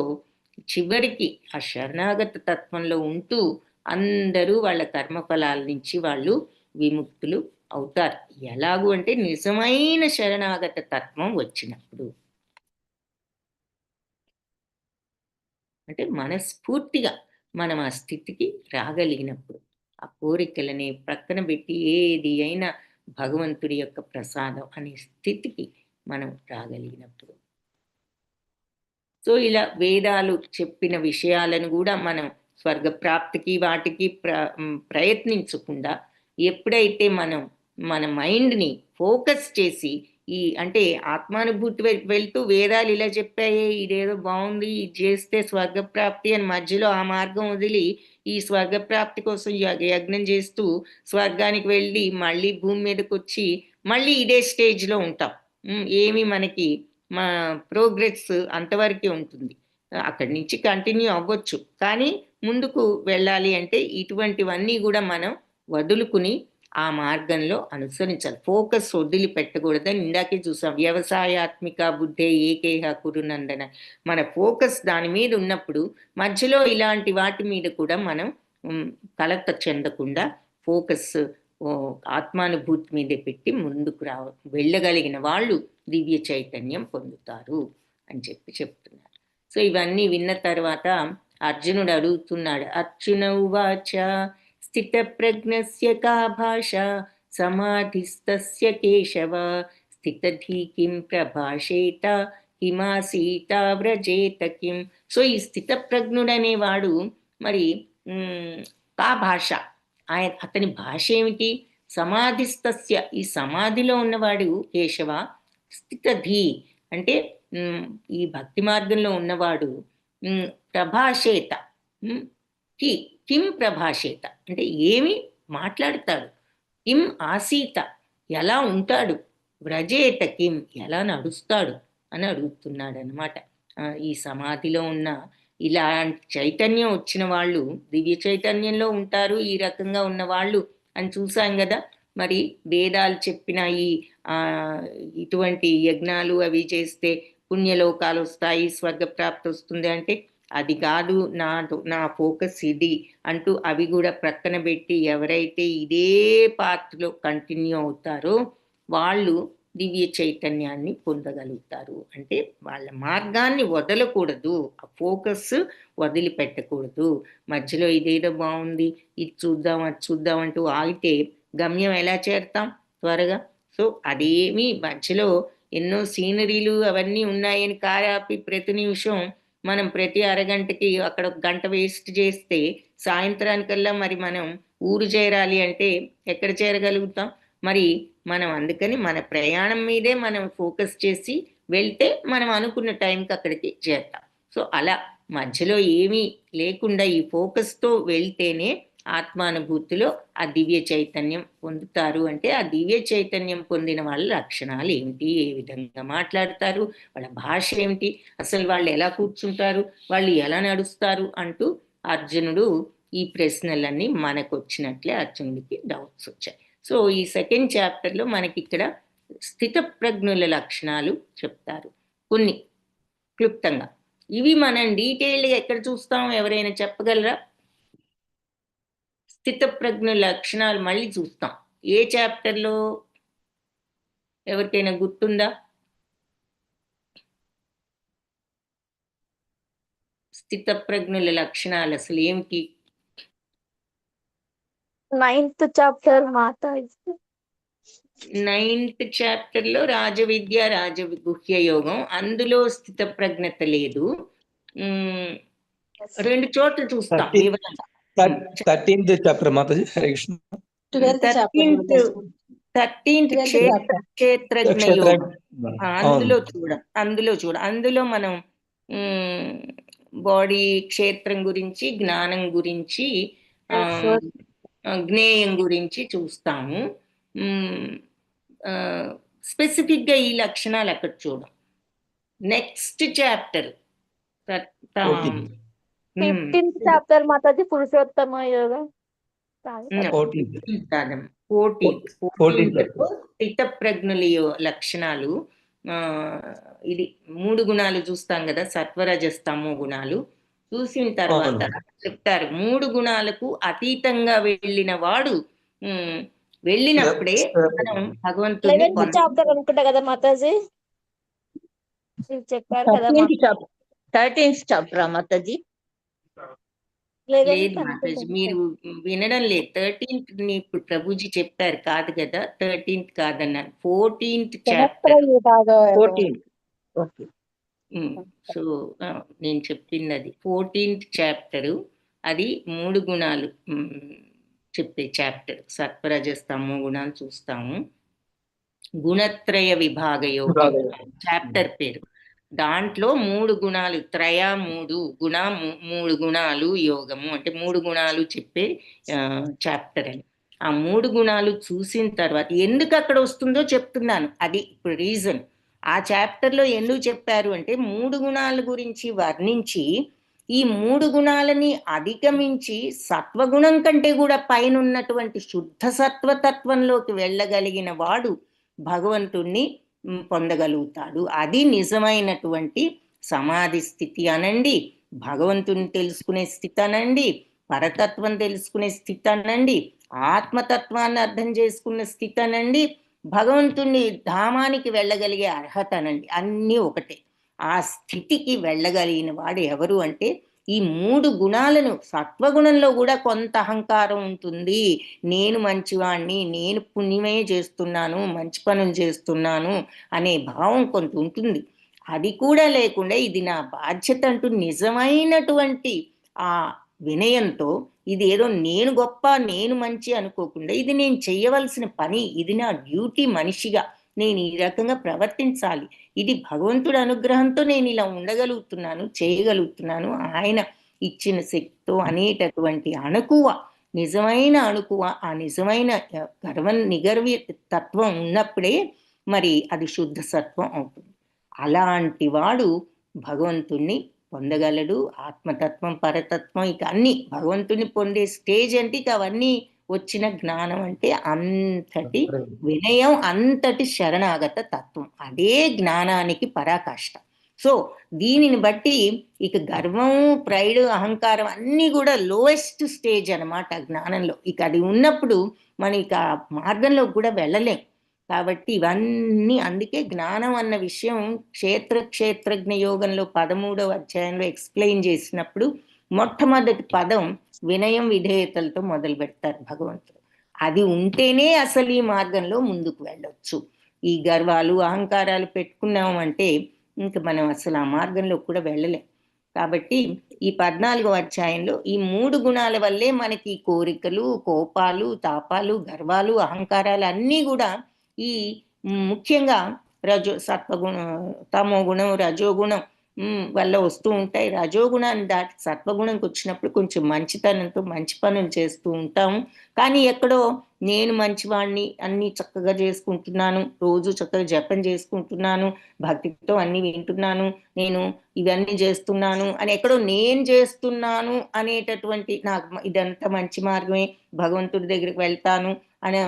చివరికి ఆ శరణాగత తత్వంలో ఉంటూ అందరూ వాళ్ళ కర్మఫలాల నుంచి వాళ్ళు విముక్తులు అవుతారు. ఎలాగూ అంటే నిజమైన శరణాగత తత్వం వచ్చినప్పుడు, అంటే మనస్ఫూర్తిగా మనం ఆ స్థితికి రాగలిగినప్పుడు, ఆ కోరికలని ప్రక్కన పెట్టి ఏది అయినా భగవంతుడి యొక్క ప్రసాదం అనే స్థితికి మనం రాగలిగినప్పుడు. సో ఇలా వేదాలు చెప్పిన విషయాలను కూడా మనం స్వర్గప్రాప్తికి వాటికి ప్రయత్నించకుండా ఎప్పుడైతే మనం మన మైండ్ని ఫోకస్ చేసి ఈ అంటే ఆత్మానుభూతి వెళ్తూ వేదాలు ఇలా చెప్పాయి, ఇదేదో బాగుంది, ఇది చేస్తే స్వర్గప్రాప్తి అని మధ్యలో ఆ మార్గం వదిలి ఈ స్వర్గప్రాప్తి కోసం యజ్ఞం చేస్తూ స్వర్గానికి వెళ్ళి మళ్ళీ భూమి మీదకి వచ్చి మళ్ళీ ఇదే స్టేజ్లో ఉంటాం. ఏమి మనకి మా ప్రోగ్రెస్ అంతవరకే ఉంటుంది. అక్కడి నుంచి కంటిన్యూ అవ్వచ్చు, కానీ ముందుకు వెళ్ళాలి అంటే ఇటువంటివన్నీ కూడా మనం వదులుకుని ఆ మార్గంలో అనుసరించాలి. ఫోకస్ వదిలిపెట్టకూడదని ఇందాకే చూసాం. వ్యవసాయాత్మిక బుద్ధే ఏకేహ కురునందన. మన ఫోకస్ దాని మీద ఉన్నప్పుడు మధ్యలో ఇలాంటి వాటి మీద కూడా మనం కలత చెందకుండా ఫోకస్ ఆత్మానుభూతి మీద పెట్టి ముందుకు వెళ్ళగలిగిన వాళ్ళు దివ్య చైతన్యం పొందుతారు అని చెప్పి చెప్తున్నారు. సో ఇవన్నీ విన్న తర్వాత అర్జునుడు అడుగుతున్నాడు. అర్జున ఉవాచ స్థిత ప్రజ్ఞస్య కా భాష సమాధిస్తస్య కేశవ స్థితధీ కిం ప్రభాషేత కిమాసీత వ్రజేత కిం. సో ఈ స్థిత ప్రజ్ఞుడనేవాడు మరి కా భాష, అతని భాష ఏమిటి? సమాధిస్తస్య, ఈ సమాధిలో ఉన్నవాడు కేశవ. స్థితధీ అంటే ఈ భక్తి మార్గంలో ఉన్నవాడు. ప్రభాషేత, కిం ప్రభాషేత అంటే ఏమి మాట్లాడతాడు. కిం ఆసీత ఎలా ఉంటాడు. వ్రజేత కిం ఎలా నడుస్తాడు అని అడుగుతున్నాడు అనమాట. ఈ సమాధిలో ఉన్న ఇలాంటి చైతన్యం వచ్చిన వాళ్ళు దివ్య చైతన్యంలో ఉంటారు, ఈ రకంగా ఉన్న వాళ్ళు అని చూసాం కదా. మరి వేదాలు చెప్పిన ఈ ఇటువంటి యజ్ఞాలు అవి చేస్తే పుణ్యలోకాలు వస్తాయి, స్వర్గప్రాప్తి వస్తుంది అంటే అది కాదు, నా ఫోకస్ ఇది అంటూ అవి కూడా ప్రక్కన పెట్టి ఎవరైతే ఇదే పాత్రలో కంటిన్యూ అవుతారో వాళ్ళు దివ్య చైతన్యాన్ని పొందగలుగుతారు. అంటే వాళ్ళ మార్గాన్ని వదలకూడదు, ఆ ఫోకస్ వదిలిపెట్టకూడదు. మధ్యలో ఇదేదో బాగుంది, ఇది చూద్దాం అది చూద్దాం అంటూ ఆగితే గమ్యం ఎలా చేరుతాం త్వరగా? సో అదేమి మధ్యలో ఎన్నో సీనరీలు అవన్నీ ఉన్నాయని కారాపి ప్రతి నిమిషం మనం ప్రతి అరగంటకి అక్కడ ఒక గంట వేస్ట్ చేస్తే సాయంత్రానికల్లా మరి మనం ఊరు చేరాలి అంటే ఎక్కడ చేరగలుగుతాం? మరి మనం అందుకని మన ప్రయాణం మీదే మనం ఫోకస్ చేసి వెళ్తే మనం అనుకున్న టైంకి అక్కడికి చేరుతాం. సో అలా మధ్యలో ఏమీ లేకుండా ఈ ఫోకస్తో వెళ్తేనే ఆత్మానుభూతిలో ఆ దివ్య చైతన్యం పొందుతారు. అంటే ఆ దివ్య చైతన్యం పొందిన వాళ్ళ లక్షణాలు ఏమిటి, ఏ విధంగా మాట్లాడతారు, వాళ్ళ భాష ఏమిటి, అసలు వాళ్ళు ఎలా కూర్చుంటారు, వాళ్ళు ఎలా నడుస్తారు అంటూ అర్జునుడు ఈ ప్రశ్నలన్నీ మనకు వచ్చినట్లే అర్జునుడికి డౌట్స్ వచ్చాయి. సో ఈ సెకండ్ చాప్టర్లో మనకి ఇక్కడ స్థితప్రజ్ఞుల లక్షణాలు చెప్తారు కొన్ని క్లుప్తంగా. ఇవి మనం డీటెయిల్డ్గా ఎక్కడ చూస్తాం, ఎవరైనా చెప్పగలరా? స్థితప్రజ్ఞుల లక్షణాలు మళ్ళీ చూస్తాం ఏ చాప్టర్లో, ఎవరికైనా గుర్తుందా? స్థితప్రజ్ఞుల లక్షణాలు అసలు ఏమిటి? 9th చాప్టర్ మాతా. 9th చాప్టర్లో రాజవిద్య రాజగుహ్య యోగం, అందులో స్థితప్రజ్ఞత లేదు. 2 చోట్ల చూస్తాం వివరంగా. 13th chapter Mataji. Hare Krishna. 13th క్షేత్రజ్ఞ యోగం, అందులో అందులో మనం బాడీ క్షేత్రం గురించి, జ్ఞానం గురించి, జ్ఞేయం గురించి చూస్తాము. స్పెసిఫిక్ గా ఈ లక్షణాలు అక్కడ చూడం. Next chapter 15th chapter Mataji Purushottama యోగం. 14th స్థితప్రజ్ఞుల లక్షణాలు. ఇది 3 గుణాలు చూస్తాం కదా, సత్వరజస్తమో గుణాలు. చూసిన తర్వాత చెప్తారు 3 గుణాలకు అతీతంగా వెళ్ళిన వాడు వెళ్ళినప్పుడే మనం భగవంతుడిని 11th చాప్టర్ అనుకుంటా కదా మాతాజీ, చెప్పారు కదా. 13th chapter Mataji. లేదు మాతాజీ, మీరు వినడం లేదు. 13th ఇప్పుడు ప్రభుజీ చెప్పారు కాదు కదా, 13th కాదన్నారు, 14th చాప్టర్. సో నేను చెప్పింది అది 14th చాప్టరు. అది 3 గుణాలు చెప్పే చాప్టర్. సత్వరజస్తమో గుణాలు చూస్తాము. గుణత్రయ విభాగ యోగం చాప్టర్ పేరు. దాంట్లో 3 గుణాలు, 3 గుణాలు యోగము అంటే 3 గుణాలు చెప్పే చాప్టర్ అని. ఆ 3 గుణాలు చూసిన తర్వాత ఎందుకు అక్కడ వస్తుందో చెప్తున్నాను. అది ఇప్పుడు రీజన్. ఆ చాప్టర్లో ఎందుకు చెప్పారు అంటే 3 గుణాల గురించి వర్ణించి ఈ 3 గుణాలని అధిగమించి సత్వగుణం కంటే కూడా పైన ఉన్నటువంటి శుద్ధ సత్వతత్వంలోకి వెళ్ళగలిగిన వాడు భగవంతుణ్ణి పొందగలుగుతాడు. అది నిజమైనటువంటి సమాధి స్థితి అనండి, భగవంతుని తెలుసుకునే స్థితి అనండి, పరతత్వం తెలుసుకునే స్థితి అనండి, ఆత్మతత్వాన్ని అర్థం చేసుకున్న స్థితి అనండి, భగవంతుని ధామానికి వెళ్ళగలిగే అర్హత అనండి, అన్నీ ఒకటే. ఆ స్థితికి వెళ్ళగలిగిన వాడు ఎవరు అంటే ఈ 3 గుణాలను, సత్వగుణంలో కూడా కొంత అహంకారం ఉంటుంది. నేను మంచివాణ్ణి, నేను పుణ్యమే చేస్తున్నాను, మంచి పనులు చేస్తున్నాను అనే భావం కొంత ఉంటుంది. అది కూడా లేకుండా ఇది నా బాధ్యత అంటూ నిజమైనటువంటి ఆ వినయంతో, ఇది ఏదో నేను గొప్ప, నేను మంచి అనుకోకుండా ఇది నేను చేయవలసిన పని, ఇది నా డ్యూటీ, మనిషిగా నేను ఈ రకంగా ప్రవర్తించాలి, ఇది భగవంతుడి అనుగ్రహంతో నేను ఇలా ఉండగలుగుతున్నాను, చేయగలుగుతున్నాను, ఆయన ఇచ్చిన శక్తితో అనేటటువంటి అణకువ, నిజమైన అణుకువ, ఆ నిజమైన నిగర్వి తత్వం ఉన్నప్పుడే మరి అది శుద్ధ సత్వం అవుతుంది. అలాంటి వాడు భగవంతుణ్ణి పొందగలడు. ఆత్మతత్వం, పరతత్వం, ఇక అన్ని భగవంతుని పొందే స్టేజ్ అంటే ఇక అవన్నీ వచ్చిన జ్ఞానం అంటే అంతటి వినయం, అంతటి శరణాగత తత్వం, అదే జ్ఞానానికి పరాకాష్ట. సో దీనిని బట్టి ఇక గర్వం, ప్రైడ్, అహంకారం అన్నీ కూడా లోయెస్ట్ స్టేజ్ అనమాట జ్ఞానంలో. ఇక అది ఉన్నప్పుడు మనం ఇక మార్గంలో కూడా వెళ్ళలేం. కాబట్టి ఇవన్నీ అందుకే జ్ఞానం అన్న విషయం క్షేత్రజ్ఞ యోగంలో 13వ అధ్యాయంలో ఎక్స్ప్లెయిన్ చేసినప్పుడు మొట్టమొదటి పదం వినయం, విధేయతలతో మొదలు పెడతారు భగవంతుడు. అది ఉంటేనే అసలు ఈ మార్గంలో ముందుకు వెళ్ళొచ్చు. ఈ గర్వాలు, అహంకారాలు పెట్టుకున్నామంటే ఇంక మనం అసలు ఆ మార్గంలో కూడా వెళ్ళలేం. కాబట్టి ఈ 14వ అధ్యాయంలో ఈ 3 గుణాల వల్లే మనకి కోరికలు, కోపాలు, తాపాలు, గర్వాలు, అహంకారాలు అన్నీ కూడా ఈ ముఖ్యంగా సత్వగుణం, తమో గుణం, రజోగుణం వల్ల వస్తూ ఉంటాయి. రజోగుణాన్ని దాటి సత్వగుణంకి వచ్చినప్పుడు కొంచెం మంచితనంతో మంచి పనులు చేస్తూ ఉంటాము. కానీ ఎక్కడో నేను మంచివాడిని, అన్ని చక్కగా చేసుకుంటున్నాను, రోజు చక్కగా జపం చేసుకుంటున్నాను, భక్తితో అన్ని వింటున్నాను, నేను ఇవన్నీ చేస్తున్నాను అని ఎక్కడో నేను చేస్తున్నాను అనేటటువంటి నాకు ఇదంతా మంచి మార్గమే, భగవంతుడి దగ్గరికి వెళ్తాను అనే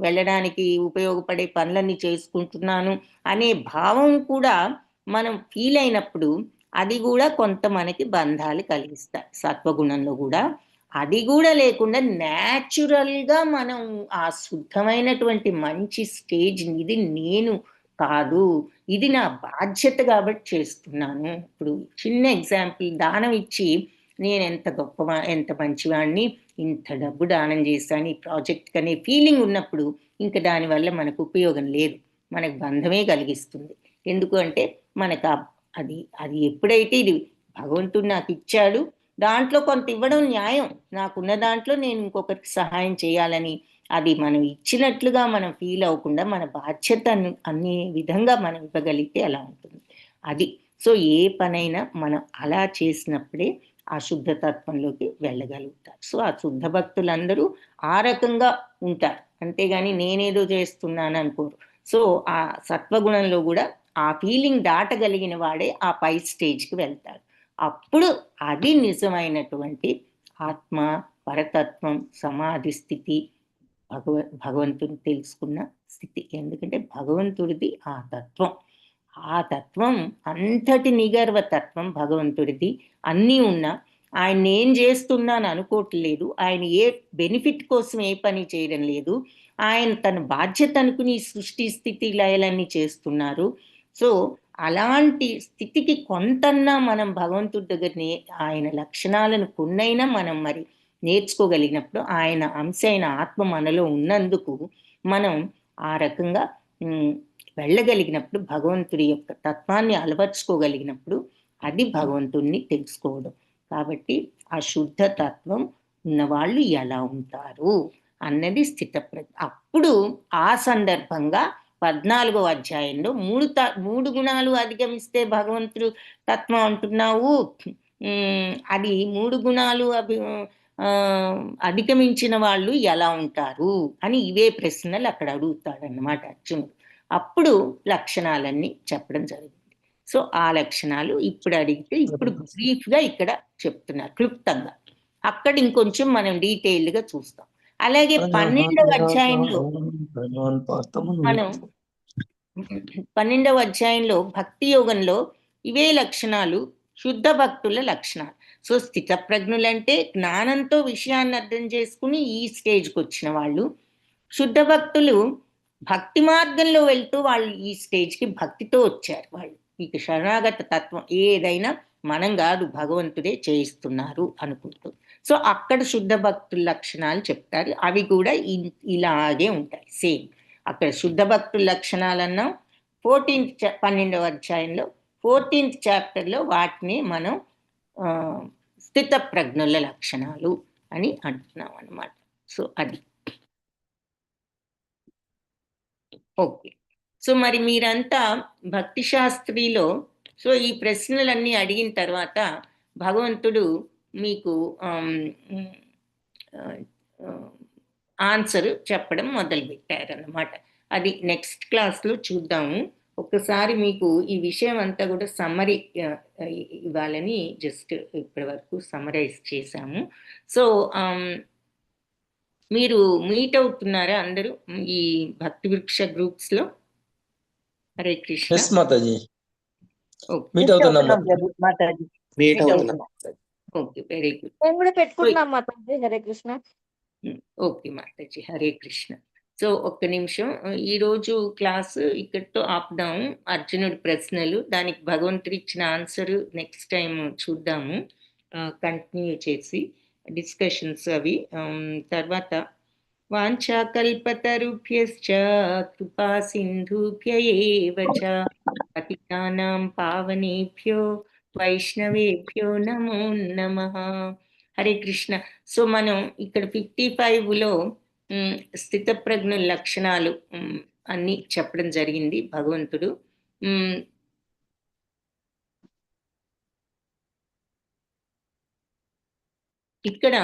వెళ్ళడానికి ఉపయోగపడే పనులన్నీ చేసుకుంటున్నాను అనే భావం కూడా మనం ఫీల్ అయినప్పుడు అది కూడా కొంత మనకి బంధాలు కలిగిస్తాయి. సత్వగుణంలో కూడా అది కూడా లేకుండా న్యాచురల్గా మనం ఆ శుద్ధమైనటువంటి మంచి స్టేజ్, ఇది నేను కాదు, ఇది నా బాధ్యత కాబట్టి చేస్తున్నాను. ఇప్పుడు చిన్న ఎగ్జాంపుల్, దానం ఇచ్చి నేను ఎంత ఎంత మంచివాడిని, ఇంత డబ్బు దానం చేశాను ఈ ప్రాజెక్ట్ అనే ఫీలింగ్ ఉన్నప్పుడు ఇంకా దానివల్ల మనకు ఉపయోగం లేదు, మనకు బంధమే కలిగిస్తుంది. ఎందుకు అంటే మనకు అది అది ఎప్పుడైతే ఇది భగవంతుడు నాకు ఇచ్చాడు, దాంట్లో కొంత ఇవ్వడం న్యాయం, నాకున్న దాంట్లో నేను ఇంకొకరికి సహాయం చేయాలని అది మనం ఇచ్చినట్లుగా మనం ఫీల్ అవ్వకుండా మన బాధ్యత అనే విధంగా మనం ఇవ్వగలిగితే అలా ఉంటుంది అది. సో ఏ పనైనా మనం అలా చేసినప్పుడే ఆ శుద్ధతత్వంలోకి వెళ్ళగలుగుతారు. సో ఆ శుద్ధ భక్తులందరూ ఆ రకంగా ఉంటారు, అంతేగాని నేనేదో చేస్తున్నాను అనుకోరు. సో ఆ సత్వగుణంలో కూడా ఆ ఫీలింగ్ దాటగలిగిన వాడే ఆ పై స్టేజ్కి వెళ్తాడు. అప్పుడు అది నిజమైనటువంటి ఆత్మ, పరతత్వం, సమాధి స్థితి, భగవంతుని తెలుసుకున్న స్థితి. ఎందుకంటే భగవంతుడిది ఆ తత్వం, ఆ తత్వం అంతటి నిగర్వ తత్వం భగవంతుడిది. అన్నీ ఉన్నా ఆయన ఏం చేస్తున్నాను అనుకోవట్లేదు, ఆయన ఏ బెనిఫిట్ కోసం ఏ పని చేయడం లేదు, ఆయన తన బాధ్యత అనుకుని సృష్టి స్థితి లయలన్నీ చేస్తున్నారు. సో అలాంటి స్థితికి కొంతన్నా మనం భగవంతుడి దగ్గర ఆయన లక్షణాలను కొన్నైనా మనం మరి నేర్చుకోగలిగినప్పుడు, ఆయన అంశ అయిన ఆత్మ మనలో ఉన్నందుకు మనం ఆ రకంగా వెళ్ళగలిగినప్పుడు, భగవంతుడి యొక్క తత్వాన్ని అలవర్చుకోగలిగినప్పుడు అది భగవంతుణ్ణి తెలుసుకోవడం. కాబట్టి ఆ శుద్ధ తత్వం ఉన్నవాళ్ళు ఎలా ఉంటారు అన్నది స్థితప్రజ్ఞ. అప్పుడు ఆ సందర్భంగా 14వ అధ్యాయంలో 3 గుణాలు అధిగమిస్తే భగవంతుడు తత్వం అంటున్నావు, అది 3 గుణాలు అధిగమించిన వాళ్ళు ఎలా ఉంటారు అని ఇవే ప్రశ్నలు అక్కడ అడుగుతాడన్నమాట అర్జునుడు. అప్పుడు లక్షణాలన్నీ చెప్పడం జరిగింది. సో ఆ లక్షణాలు ఇప్పుడు అడిగితే ఇప్పుడు బ్రీఫ్గా ఇక్కడ చెప్తున్నారు క్లుప్తంగా, అక్కడ ఇంకొంచెం మనం డీటెయిల్డ్గా చూస్తాం. అలాగే 12వ అధ్యాయంలో మనం 12వ అధ్యాయంలో భక్తి యోగంలో ఇవే లక్షణాలు శుద్ధ భక్తుల లక్షణాలు. సో స్థితప్రజ్ఞులంటే జ్ఞానంతో విషయాన్ని అర్థం చేసుకుని ఈ స్టేజ్కి వచ్చిన వాళ్ళు. శుద్ధ భక్తులు భక్తి మార్గంలో వెళ్తూ వాళ్ళు ఈ స్టేజ్కి భక్తితో వచ్చారు. వాళ్ళు ఇక శరణాగత తత్వం ఏదైనా మనం కాదు, భగవంతుడే చేయిస్తున్నారు అనుకుంటూ. సో అక్కడ శుద్ధ భక్తుల లక్షణాలు చెప్తారు, అవి కూడా ఇలాగే ఉంటాయి సేమ్. అక్కడ శుద్ధ భక్తుల లక్షణాలన్నా 12వ అధ్యాయంలో 14th చాప్టర్లో వాటిని మనం స్థిత ప్రజ్ఞుల లక్షణాలు అని అంటున్నాం అన్నమాట. సో అది ఓకే. సో మరి మీరంతా భక్తి శాస్త్రిలో సో ఈ ప్రశ్నలన్నీ అడిగిన తర్వాత భగవంతుడు మీకు ఆన్సర్ చెప్పడం మొదలుపెట్టారన్నమాట. అది నెక్స్ట్ క్లాస్లో చూద్దాము. ఒక్కసారి మీకు ఈ విషయం అంతా కూడా సమ్మరీ ఇవ్వాలని జస్ట్ ఇప్పటి వరకు సమ్మరైజ్ చేశాము. సో మీరు మీట్ అవుతున్నారా అందరూ ఈ భక్తి వృక్ష గ్రూప్స్ లో? Hare Krishna. Okay, very good. మేము కూడా పెట్టుకుంటున్నాం మాతాజీ. హరే కృష్ణ. ఓకే మాతాజీ, హరే కృష్ణ. సో ఒక్క నిమిషం, ఈరోజు క్లాసు ఇక్కడితో ఆపుదాం. అర్జునుడి ప్రశ్నలు, దానికి భగవంతుడు ఇచ్చిన ఆన్సర్ నెక్స్ట్ టైం చూద్దాము, కంటిన్యూ చేసి డిస్కషన్స్ అవి. తర్వాత వాంఛాకల్పతరుభ్యశ్చ కృపా సింధుభ్య ఏవ చ పతితానాం పావనేభ్యో వైష్ణవేభ్యో నమో నమః. హరే కృష్ణ. సో మనం ఇక్కడ 55లో స్థితప్రజ్ఞుల లక్షణాలు అన్ని చెప్పడం జరిగింది భగవంతుడు. ఇక్కడ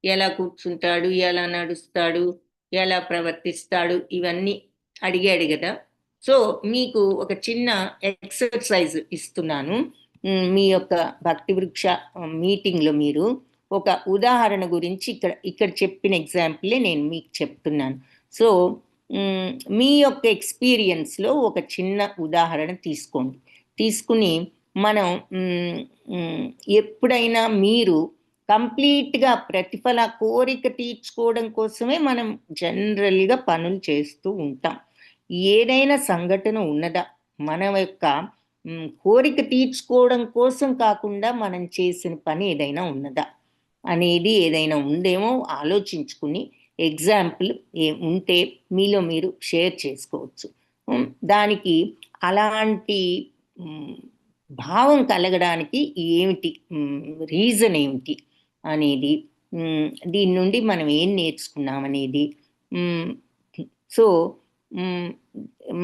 ఎలా కూర్చుంటాడు, ఎలా నడుస్తాడు, ఎలా ప్రవర్తిస్తాడు, ఇవన్నీ అడిగాడు కదా. సో మీకు ఒక చిన్న ఎక్సర్సైజ్ ఇస్తున్నాను. మీ యొక్క భక్తి వృక్ష మీటింగ్లో మీరు ఒక ఉదాహరణ గురించి ఇక్కడ చెప్పిన ఎగ్జాంపులే నేను మీకు చెప్తున్నాను. సో మీ యొక్క ఎక్స్పీరియన్స్లో ఒక చిన్న ఉదాహరణ తీసుకుని మనం ఎప్పుడైనా మీరు కంప్లీట్గా ప్రతిఫల కోరిక తీర్చుకోవడం కోసమే మనం జనరల్గా పనులు చేస్తూ ఉంటాం. ఏదైనా సంఘటన ఉన్నదా మన యొక్క కోరిక తీర్చుకోవడం కోసం కాకుండా మనం చేసిన పని ఏదైనా ఉన్నదా అనేది ఏదైనా ఉందేమో ఆలోచించుకుని ఎగ్జాంపుల్ ఉంటే మీలో మీరు షేర్ చేసుకోవచ్చు. దానికి అలాంటి భావం కలగడానికి ఏమిటి రీజన్ ఏమిటి అనేది, దీని నుండి మనం ఏం నేర్చుకున్నాం అనేది. సో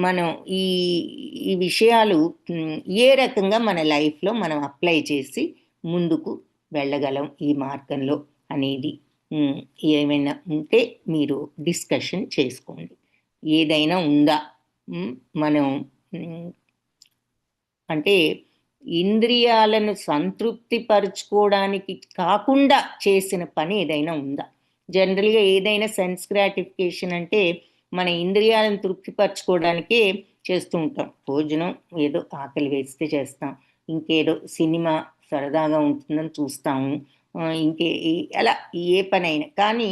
మనం ఈ విషయాలు ఏ రకంగా మన లైఫ్లో మనం అప్లై చేసి ముందుకు వెళ్ళగలం ఈ మార్గంలో అనేది ఏమైనా ఉంటే మీరు డిస్కషన్ చేసుకోండి. ఏదైనా ఉందా మనం అంటే ఇంద్రియాలను సంతృప్తి పరుచుకోవడానికి కాకుండా చేసిన పని ఏదైనా ఉందా? జనరల్గా ఏదైనా సెన్స్ గ్రాటిఫికేషన్ అంటే మన ఇంద్రియాలను తృప్తిపరచుకోవడానికే చేస్తూ ఉంటాం. భోజనం ఏదో ఆకలి వేస్తే చేస్తాం, ఇంకేదో సినిమా సరదాగా ఉంటుందని చూస్తాము, ఇంకే అలా ఏ పనైనా. కానీ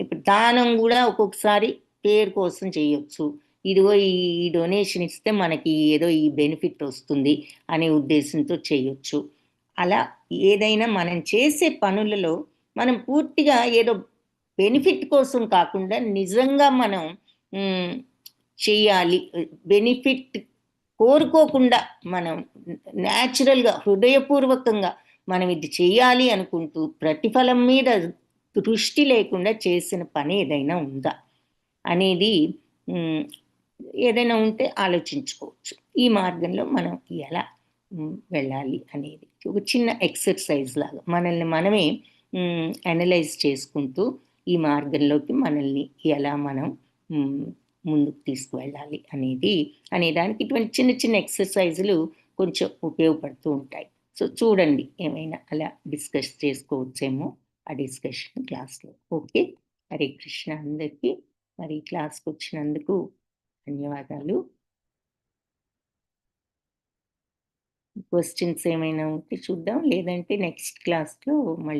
ఇప్పుడు దానం కూడా ఒక్కొక్కసారి పేరు కోసం చేయొచ్చు. ఇదిగో ఈ డొనేషన్ ఇస్తే మనకి ఏదో ఈ బెనిఫిట్ వస్తుంది అనే ఉద్దేశంతో చేయొచ్చు. అలా ఏదైనా మనం చేసే పనులలో మనం పూర్తిగా ఏదో బెనిఫిట్ కోసం కాకుండా నిజంగా మనం చేయాలి, బెనిఫిట్ కోరుకోకుండా మనం న్యాచురల్గా హృదయపూర్వకంగా మనం ఇది చేయాలి అనుకుంటూ ప్రతిఫలం మీద దృష్టి లేకుండా చేసిన పని ఏదైనా ఉందా అనేది ఏదైనా ఉంటే ఆలోచించుకోవచ్చు. ఈ మార్గంలో మనం ఎలా వెళ్ళాలి అనేది ఒక చిన్న ఎక్సర్సైజ్ లాగా మనల్ని మనమే అనలైజ్ చేసుకుంటూ ఈ మార్గంలోకి మనల్ని ఎలా మనం ముందుకు తీసుకువెళ్ళాలి అనేదానికి ఇటువంటి చిన్న చిన్న ఎక్సర్సైజులు కొంచెం ఉపయోగపడుతూ ఉంటాయి. సో చూడండి, ఏమైనా అలా డిస్కస్ చేసుకోవచ్చేమో ఆ డిస్కషన్ క్లాస్లో. ఓకే, హరే కృష్ణ అందరికీ. మరి క్లాస్కి వచ్చినందుకు ధన్యవాదాలు. క్వశ్చన్స్ ఏమైనా ఉంటే చూద్దాం, లేదంటే నెక్స్ట్ క్లాస్లో మళ్ళీ